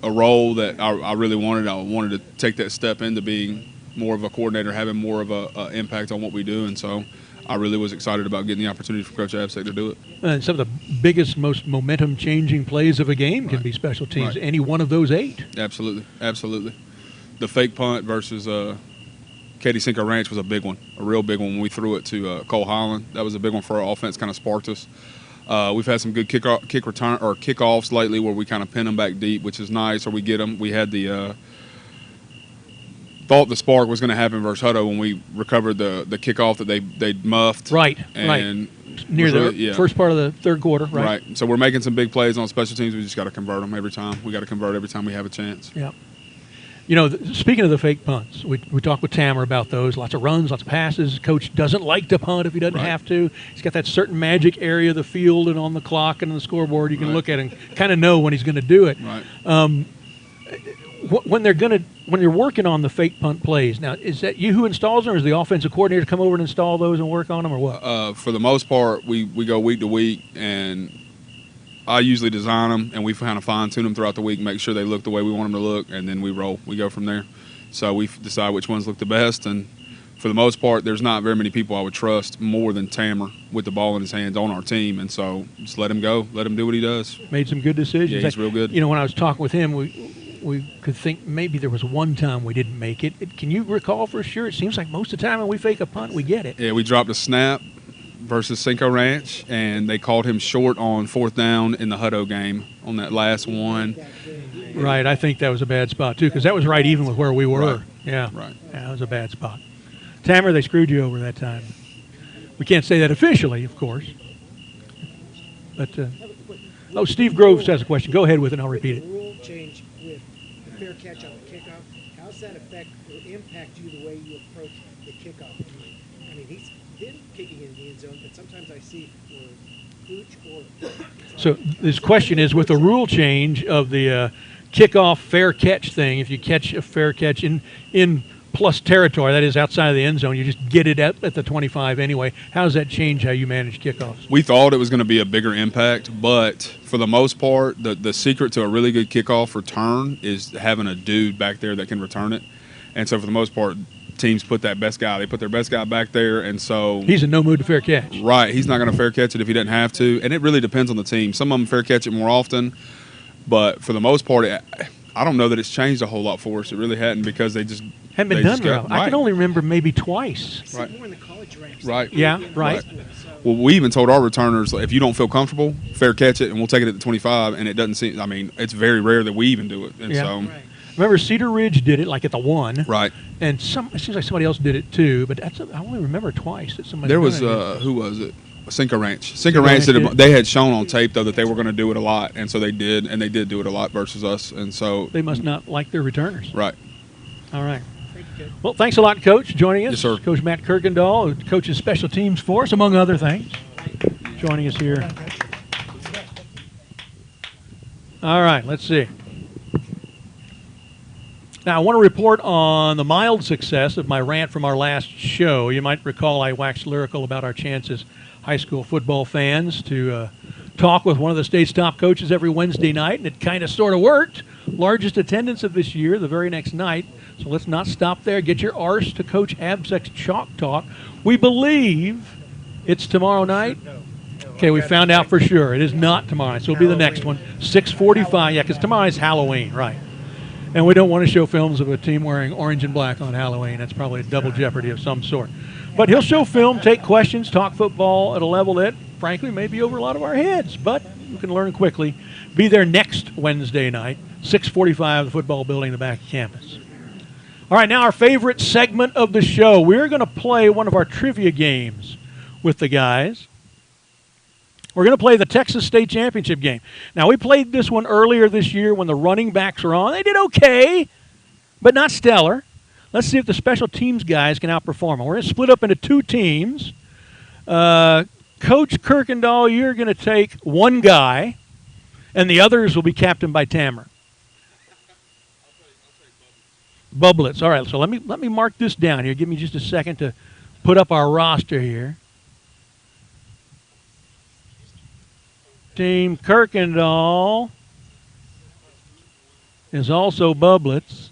a role that I really wanted. I wanted to take that step into being more of a coordinator, having more of a impact on what we do, and so I really was excited about getting the opportunity for Coach Absek to do it. And some of the biggest, most momentum-changing plays of a game can be special teams. Right. Any one of those 8. Absolutely. The fake punt versus Katy Cinco Ranch was a big one, a real big one when we threw it to Cole Holland. That was a big one for our offense, kind of sparked us. We've had some good kick return or kickoffs lately where we kind of pin them back deep, which is nice, or we get them. We had the thought the spark was going to happen versus Hutto when we recovered the kickoff that they'd muffed. Right. Near the first part of the third quarter. Right. So we're making some big plays on special teams. We just got to convert them every time. We got to convert every time we have a chance. Yeah. You know, speaking of the fake punts, we talked with Tamer about those. Lots of runs, lots of passes. Coach doesn't like to punt if he doesn't have to. He's got that certain magic area of the field and on the clock and on the scoreboard. You can look at and kind of know when he's going to do it. Right. When you're working on the fake punt plays, now is that you who installs them, or is the offensive coordinator come over and install those and work on them, or what? For the most part, we go week to week, and I usually design them, and we kind of fine-tune them throughout the week, make sure they look the way we want them to look, and then we roll. We go from there. So we decide which ones look the best, and for the most part, there's not very many people I would trust more than Tamer with the ball in his hands on our team, and so just let him go. Let him do what he does. Made some good decisions. Yeah, he's real good. You know, when I was talking with him, we could think maybe there was one time we didn't make it. Can you recall for sure? It seems like most of the time when we fake a punt, we get it. Yeah, we dropped a snap versus Cinco Ranch, and they called him short on 4th down in the Hutto game on that last one. Right, I think that was a bad spot, too, because that was right even with where we were. Right. Yeah, right. Yeah, that was a bad spot. Tamer, they screwed you over that time. We can't say that officially, of course. But, Steve Groves has a question. Go ahead with it, and I'll repeat it. Rule change with the fair catch on the kickoff. How's that affect or impact you the way you approach the kickoff? I mean, he's been kicking in the end zone, but sometimes I see Cooch or. So this question is, with the rule change of the kickoff fair catch thing, if you catch a fair catch in plus territory, that is outside of the end zone, you just get it at the 25 anyway. How does that change how you manage kickoffs? We thought it was going to be a bigger impact, but for the most part, the secret to a really good kickoff return is having a dude back there that can return it. And so for the most part, teams put that best guy. They put their best guy back there, and so he's in no mood to fair catch. Right, he's not going to fair catch it if he doesn't have to, and it really depends on the team. Some of them fair catch it more often, but for the most part, I don't know that it's changed a whole lot for us. It really hadn't, because they just haven't been done well. I can only remember maybe twice. Right. More in the college ranks. Right. Yeah. Right. Well, we even told our returners, if you don't feel comfortable, fair catch it, and we'll take it at the 25. And it doesn't seem. I mean, it's very rare that we even do it. And so. Right. Remember, Cedar Ridge did it like at the 1. Right. And it seems like somebody else did it too, but I only remember twice that somebody. There was who was it? Cinco Ranch. Cinco Ranch did it. They had shown on tape though that they were going to do it a lot, and so they did, and they did do it a lot versus us, and so they must not like their returners. Right. All right. Well, thanks a lot, Coach, joining us. Yes, sir. Coach Matt Kirkendall, who coaches special teams for us, among other things, joining us here. All right, let's see. Now, I want to report on the mild success of my rant from our last show. You might recall I waxed lyrical about our chance as high school football fans to talk with one of the state's top coaches every Wednesday night, and it kind of sort of worked. Largest attendance of this year the very next night. So let's not stop there. Get your arse to Coach Abzek's Chalk Talk. We believe it's tomorrow night. Okay, we found out for sure. It is not tomorrow night, so it'll be the next one. 6:45, yeah, because tomorrow is Halloween, right. And we don't want to show films of a team wearing orange and black on Halloween. That's probably a double jeopardy of some sort. But he'll show film, take questions, talk football at a level that, frankly, may be over a lot of our heads. But you can learn quickly. Be there next Wednesday night, 6:45, the football building in the back of campus. All right, now our favorite segment of the show. We're going to play one of our trivia games with the guys. We're going to play the Texas State Championship game. Now, we played this one earlier this year when the running backs were on. They did okay, but not stellar. Let's see if the special teams guys can outperform them. We're going to split up into two teams. Coach Kirkendall, you're going to take one guy, and the others will be captained by Tamara. Bubblets. All right, so let me mark this down here. Give me just a second to put up our roster here. Team Kirkendall is also Bubblets.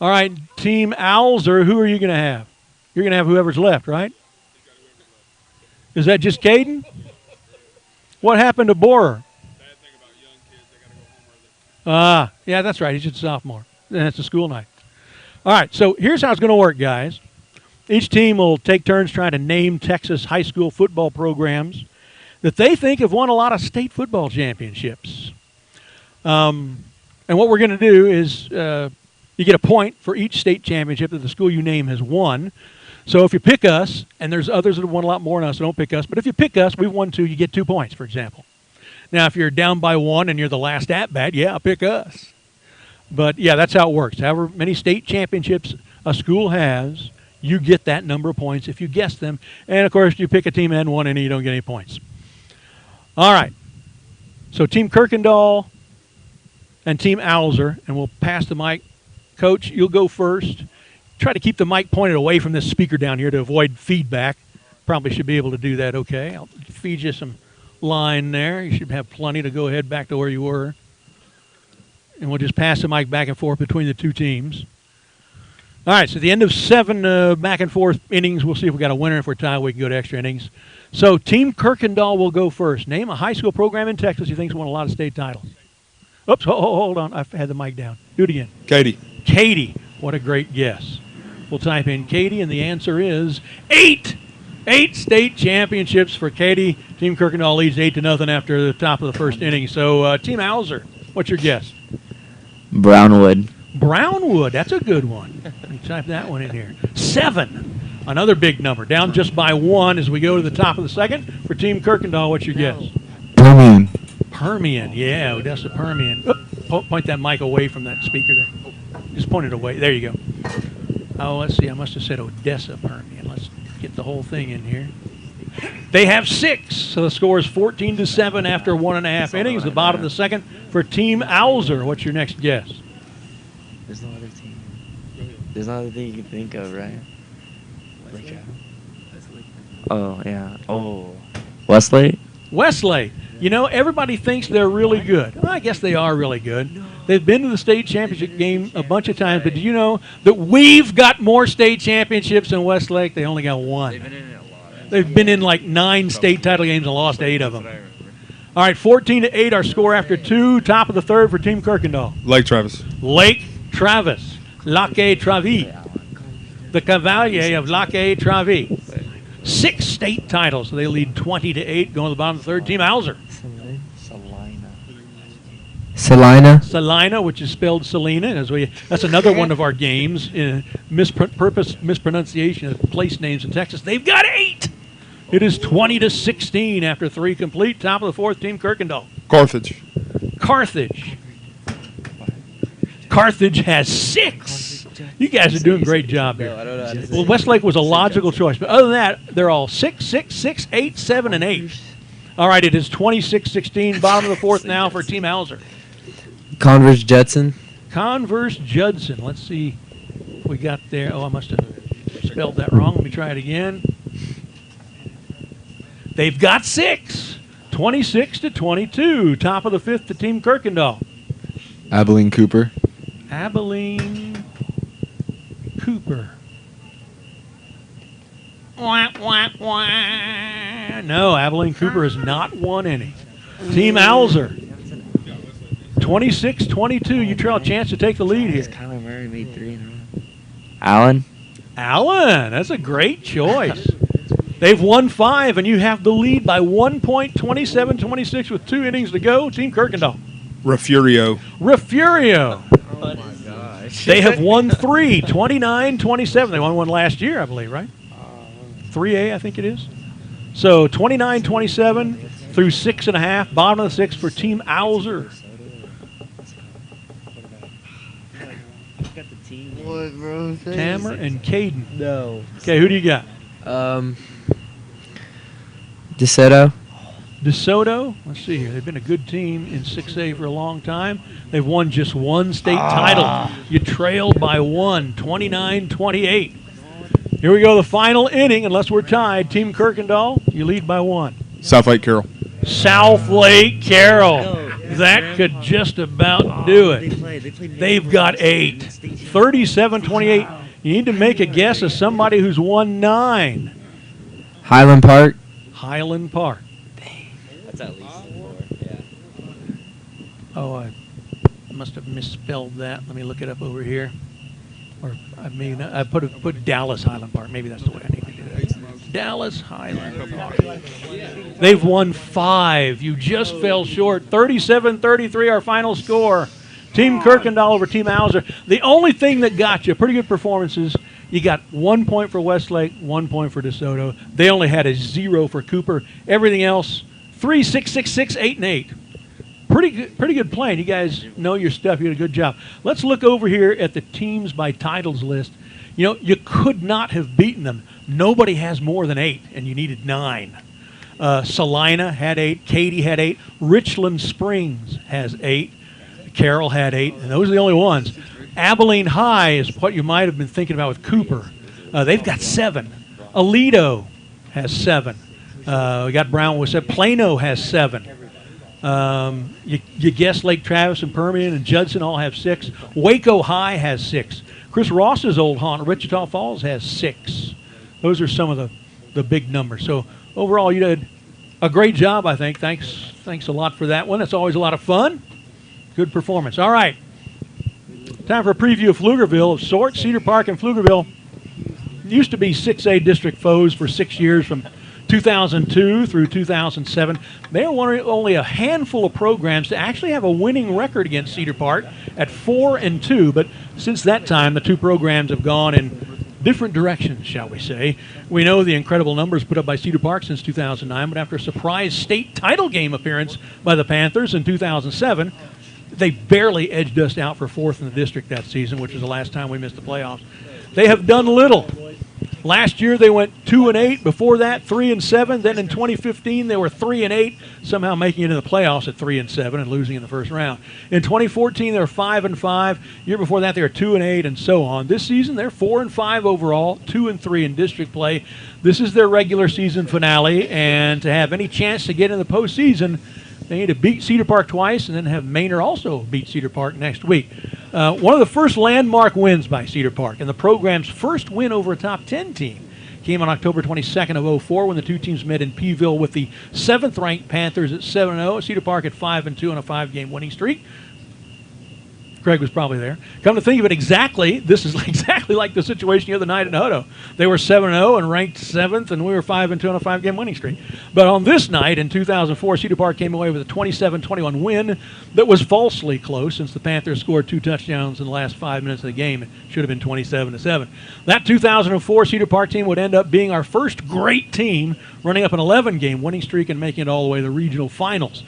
All right, Team Alzer, who are you going to have? You're going to have whoever's left, right? Is that just Caden? What happened to Borer? Yeah, that's right. He's just a sophomore. And it's a school night. All right, so here's how it's going to work, guys. Each team will take turns trying to name Texas high school football programs that they think have won a lot of state football championships. And what we're going to do is you get a point for each state championship that the school you name has won. So if you pick us, and there's others that have won a lot more than us, so don't pick us, but if you pick us, we've won 2, you get 2 points, for example. Now, if you're down by 1 and you're the last at-bat, yeah, pick us. But, yeah, that's how it works. However many state championships a school has, you get that number of points if you guess them. And, of course, you pick a team and one and you don't get any points. All right. So Team Kirkendall and Team Alzer, and we'll pass the mic. Coach, you'll go first. Try to keep the mic pointed away from this speaker down here to avoid feedback. Probably should be able to do that okay. I'll feed you some line there. You should have plenty to go ahead back to where you were. And we'll just pass the mic back and forth between the two teams. All right, so at the end of 7 back and forth innings, we'll see if we got a winner. If we're tied, we can go to extra innings. So Team Kirkendall will go first. Name a high school program in Texas you think's won a lot of state titles. Oops, hold on. I had the mic down. Do it again. Katy. Katy. What a great guess. We'll type in Katy, and the answer is 8. 8 state championships for Katy. Team Kirkendall leads 8-0 after the top of the first inning. So Team Alzer, what's your guess? Brownwood. Brownwood, that's a good one. Let me type that one in here. 7, another big number. Down just by 1 as we go to the top of the second. For Team Kirkendall, what's your guess? Permian. Permian, yeah, Odessa Permian. Point that mic away from that speaker there. Just point it away. There you go. Oh, let's see. I must have said Odessa Permian. Let's get the whole thing in here. They have 6, so the score is 14-7 after 1.5 innings. The bottom of the second for Team Alzer. What's your next guess? There's no other team. There's no other thing you can think of, right? Oh, yeah. Oh. Westlake? Westlake. You know, everybody thinks they're really good. Well, I guess they are really good. They've been to the state championship game a bunch of times, but do you know that we've got more state championships than Westlake? They only got 1. They've been in like 9 state title games and lost 8 of them. All right, 14-8, our score after 2. Top of the third for Team Kirkendall. Lake Travis. Lake Travis. Lac Travis. The Cavalier of Lac Travis. 6 state titles, so they lead 20-8, going to the bottom of the third. Team Alzer. Salina, which is spelled Selena. That's another one of our games. Mispronunciation of place names in Texas. They've got 8. It is 20-16 after 3 complete. Top of the fourth, Team Kirkendall. Carthage. Carthage has 6. You guys are doing a great job here. No, I don't know how to say Well, it. Westlake was a logical choice, but other than that, they're all 6, 6, 6, 8, 7, and 8. All right, it is 26-16, bottom of the fourth now for Team Hauser. Converse Judson. Converse Judson. Let's see if we got there. Oh, I must have spelled that wrong. Let me try it again. They've got 6. 26-22. Top of the fifth to Team Kirkendall. Abilene Cooper. Abilene Cooper. Wah, wah, wah. No, Abilene Cooper has not won any. Team Alzer. 26-22. You trail a chance to take the lead here. Kyler Murray made 3 in a row. Allen. Allen, that's a great choice. They've won 5, and you have the lead by 1 point, 27-26 with 2 innings to go. Team Kirkendall. Refurio. Refurio. Oh, my gosh. They have won 3, 29-27. They won one last year, I believe, right? 3A, I think it is. So 29-27 through 6.5. Bottom of the 6th for Team Alzer. What, bro? Tamer and Caden. No. Okay, who do you got? DeSoto. DeSoto. Let's see here. They've been a good team in 6A for a long time. They've won just one state title. You trailed by 1, 29-28. Here we go, the final inning. Unless we're tied, Team Kirkendall, you lead by 1. South Lake Carroll. South Lake Carroll. That could just about do it. They've got 8. 37-28. You need to make a guess of somebody who's won 9. Highland Park. Highland Park. That's at least 4. Yeah. Oh, I must have misspelled that. Let me look it up over here. Or I mean, I put Dallas Highland Park. Maybe that's the way I need to do that. Dallas Highland Park. They've won 5. You just fell short. 37-33, our final score. Team Kirkendall over Team Hauser. The only thing that got you, pretty good performances, you got 1 point for Westlake, 1 point for DeSoto. They only had a 0 for Cooper. Everything else, 3, 6, 6, 6, 8, and 8. Pretty good playing. You guys know your stuff. You did a good job. Let's look over here at the teams by titles list. You know, you could not have beaten them. Nobody has more than 8, and you needed 9. Salina had 8. Katy had 8. Richland Springs has 8. Carroll had 8, and those are the only ones. Abilene High is what you might have been thinking about with Cooper. They've got 7. Aledo has 7. We got Brown with 7. Plano has 7. You guess Lake Travis and Permian and Judson all have 6. Waco High has 6. Chris Ross's old haunt, Wichita Falls, has 6. Those are some of the big numbers. So overall, you did a great job, I think. Thanks a lot for that one. It's always a lot of fun. Good performance. All right. Time for a preview of Pflugerville of sorts. Cedar Park and Pflugerville used to be 6A district foes for 6 years from 2002 through 2007. They are only a handful of programs to actually have a winning record against Cedar Park at 4-2. But since that time, the two programs have gone in different directions, shall we say. We know the incredible numbers put up by Cedar Park since 2009, but after a surprise state title game appearance by the Panthers in 2007, they barely edged us out for 4th in the district that season, which was the last time we missed the playoffs. They have done little. Last year they went 2-8. Before that, 3-7. Then in 2015 they were 3-8, somehow making it in the playoffs at 3-7 and losing in the first round. In 2014 they were 5-5. Year before that they were 2-8, and so on. This season they're 4-5 overall, 2-3 in district play. This is their regular season finale, and to have any chance to get in the postseason, they need to beat Cedar Park twice and then have Manor also beat Cedar Park next week. One of the first landmark wins by Cedar Park, and the program's first win over a top 10 team, came on October 22nd of 2004 when the two teams met in Peeville with the 7th-ranked Panthers at 7-0, Cedar Park at 5-2 on a 5-game winning streak. Craig was probably there. Come to think of it, this is exactly like the situation the other night in Hutto. They were 7-0 and ranked 7th, and we were 5-2 on a 5-game winning streak. But on this night in 2004, Cedar Park came away with a 27-21 win that was falsely close since the Panthers scored 2 touchdowns in the last 5 minutes of the game. It should have been 27-7. That 2004 Cedar Park team would end up being our first great team, running up an 11-game winning streak and making it all the way to the regional finals.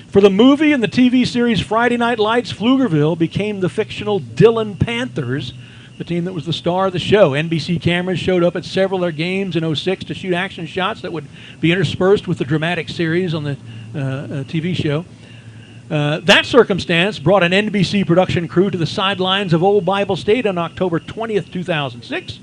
For the movie and the TV series Friday Night Lights, Pflugerville became the fictional Dillon Panthers. the team that was the star of the show. NBC cameras showed up at several of their games in '06 to shoot action shots that would be interspersed with the dramatic series on the TV show. That circumstance brought an NBC production crew to the sidelines of Old Bible State on October 20th, 2006.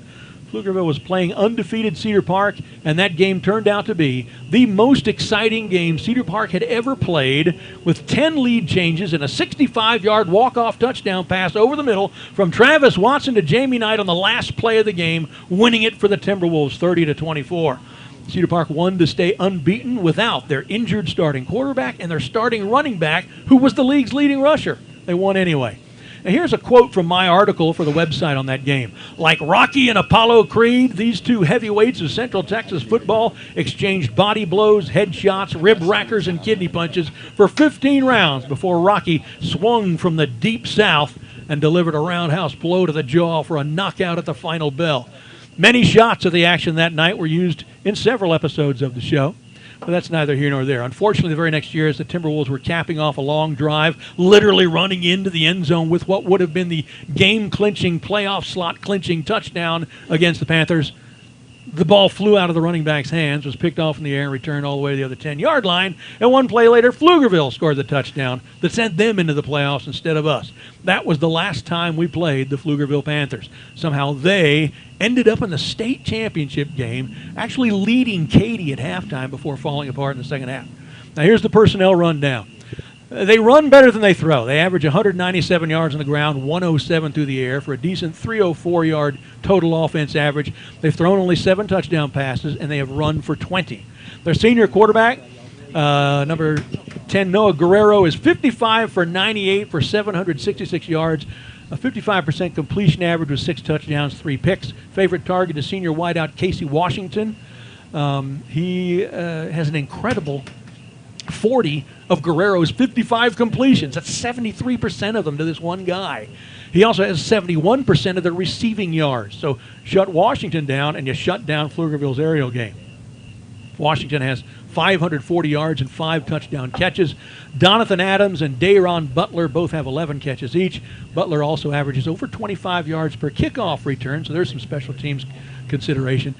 Pflugerville was playing undefeated Cedar Park, and that game turned out to be the most exciting game Cedar Park had ever played, with 10 lead changes and a 65-yard walk-off touchdown pass over the middle from Travis Watson to Jamie Knight on the last play of the game, winning it for the Timberwolves 30-24. Cedar Park won to stay unbeaten without their injured starting quarterback and their starting running back, who was the league's leading rusher. They won anyway. Now, here's a quote from my article for the website on that game. Like Rocky and Apollo Creed, these two heavyweights of Central Texas football exchanged body blows, headshots, rib rackers, and kidney punches for 15 rounds before Rocky swung from the deep south and delivered a roundhouse blow to the jaw for a knockout at the final bell. Many shots of the action that night were used in several episodes of the show. But that's neither here nor there. Unfortunately, the very next year, as the Timberwolves were capping off a long drive, literally running into the end zone with what would have been the game-clinching, playoff slot-clinching touchdown against the Panthers, the ball flew out of the running back's hands, was picked off in the air, and returned all the way to the other 10-yard line. And one play later, Pflugerville scored the touchdown that sent them into the playoffs instead of us. That was the last time we played the Pflugerville Panthers. Somehow they ended up in the state championship game, actually leading Katy at halftime before falling apart in the second half. Now here's the personnel rundown. They run better than they throw. They average 197 yards on the ground, 107 through the air for a decent 304-yard total offense average. They've thrown only 7 touchdown passes, and they have run for 20. Their senior quarterback, number 10, Noah Guerrero, is 55 for 98 for 766 yards, a 55% completion average with 6 touchdowns, 3 picks. Favorite target is senior wideout Casey Washington. He has an incredible 40 of Guerrero's 55 completions. That's 73% of them to this one guy. He also has 71% of the receiving yards. So shut Washington down, and you shut down Pflugerville's aerial game. Washington has 540 yards and 5 touchdown catches. Donathan Adams and Dayron Butler both have 11 catches each. Butler also averages over 25 yards per kickoff return, so there's some special teams consideration.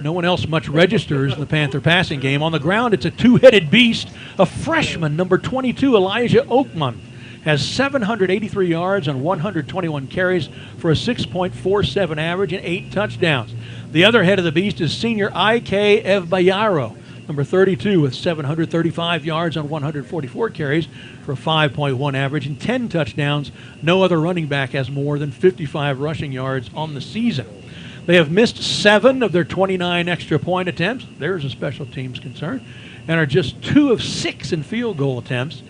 No one else much registers in the Panther passing game. On the ground, it's a two-headed beast. A freshman, number 22, Elijah Oakman, has 783 yards on 121 carries for a 6.47 average and 8 touchdowns. The other head of the beast is senior I.K. Evbayaro, number 32, with 735 yards on 144 carries for a 5.1 average and 10 touchdowns. No other running back has more than 55 rushing yards on the season. They have missed 7 of their 29 extra point attempts. There's a special teams concern. And are just 2 of 6 in field goal attempts.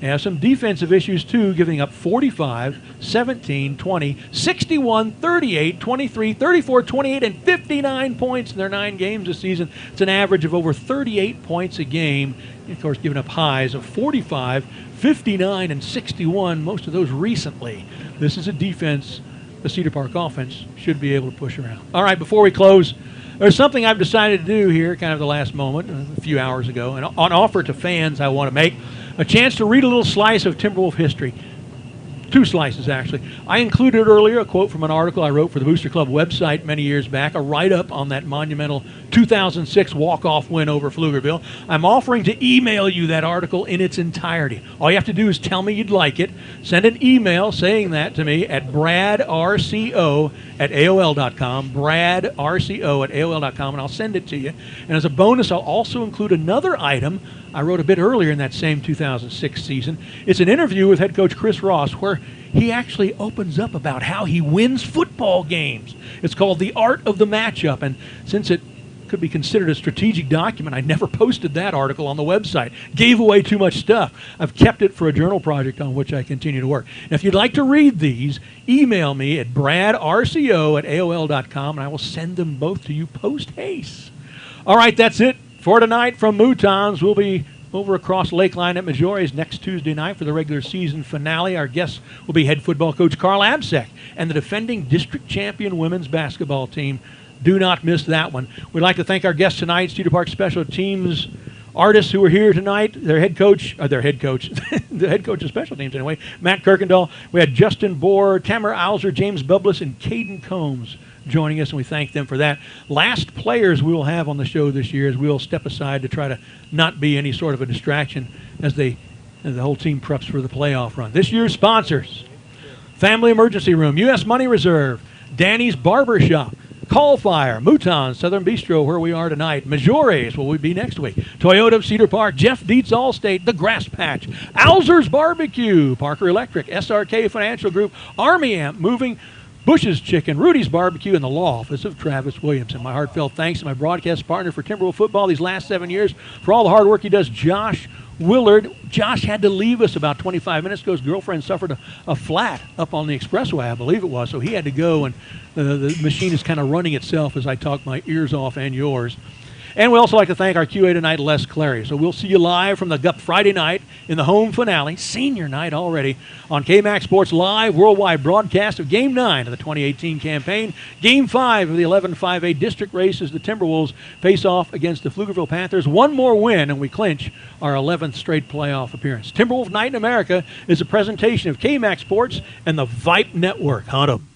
They have some defensive issues, too, giving up 45, 17, 20, 61, 38, 23, 34, 28, and 59 points in their 9 games this season. It's an average of over 38 points a game. And of course, giving up highs of 45, 59, and 61, most of those recently. This is a defense the Cedar Park offense should be able to push around. All right, before we close, there's something I've decided to do here, kind of the last moment, a few hours ago, and on offer to fans I want to make a chance to read a little slice of Timberwolf history. 2 slices, actually. I included earlier a quote from an article I wrote for the Booster Club website many years back, a write-up on that monumental 2006 walk-off win over Pflugerville. I'm offering to email you that article in its entirety. All you have to do is tell me you'd like it. Send an email saying that to me at bradrco@aol.com, bradrco@aol.com, and I'll send it to you. And as a bonus, I'll also include another item I wrote a bit earlier in that same 2006 season. It's an interview with head coach Chris Ross where he actually opens up about how he wins football games. It's called The Art of the Matchup, and since it could be considered a strategic document, I never posted that article on the website. Gave away too much stuff. I've kept it for a journal project on which I continue to work. And if you'd like to read these, email me at bradrco@aol.com, and I will send them both to you post-haste. All right, that's it for tonight from Mouton's. We'll be over across Lakeline at Majori's next Tuesday night for the regular season finale. Our guests will be head football coach Carl Absek and the defending district champion women's basketball team. Do not miss that one. We'd like to thank our guests tonight, Cedar Park Special Teams artists who are here tonight, the head coach the head coach of special teams anyway, Matt Kirkendall. We had Justin Bohr, Tamara Alzer, James Bublis, and Caden Combs joining us, and we thank them for that. Last players we will have on the show this year as we'll step aside to try to not be any sort of a distraction as the whole team preps for the playoff run. This year's sponsors: Family Emergency Room, U.S. Money Reserve, Danny's Barber Shop, Call Fire, Mouton, Southern Bistro, where we are tonight, Majores, where we'll be next week, Toyota of Cedar Park, Jeff Dietz Allstate, The Grass Patch, Alzer's Barbecue, Parker Electric, SRK Financial Group, Army Amp Moving, Bush's Chicken, Rudy's Barbecue, and the law office of Travis Williamson. My heartfelt thanks to my broadcast partner for Timberwolf football these last 7 years for all the hard work he does, Josh Willard. Josh had to leave us about 25 minutes ago. His girlfriend suffered a flat up on the expressway, I believe it was, so he had to go, and the machine is kind of running itself as I talk my ears off and yours. And we also like to thank our QA tonight, Les Clary. So we'll see you live from the GUP Friday night in the home finale, senior night already, on KMAX Sports Live worldwide broadcast of Game 9 of the 2018 campaign. Game 5 of the 11-5A district race as the Timberwolves face off against the Pflugerville Panthers. One more win and we clinch our 11th straight playoff appearance. Timberwolf Night in America is a presentation of KMAX Sports and the Vype Network. Hunt 'em.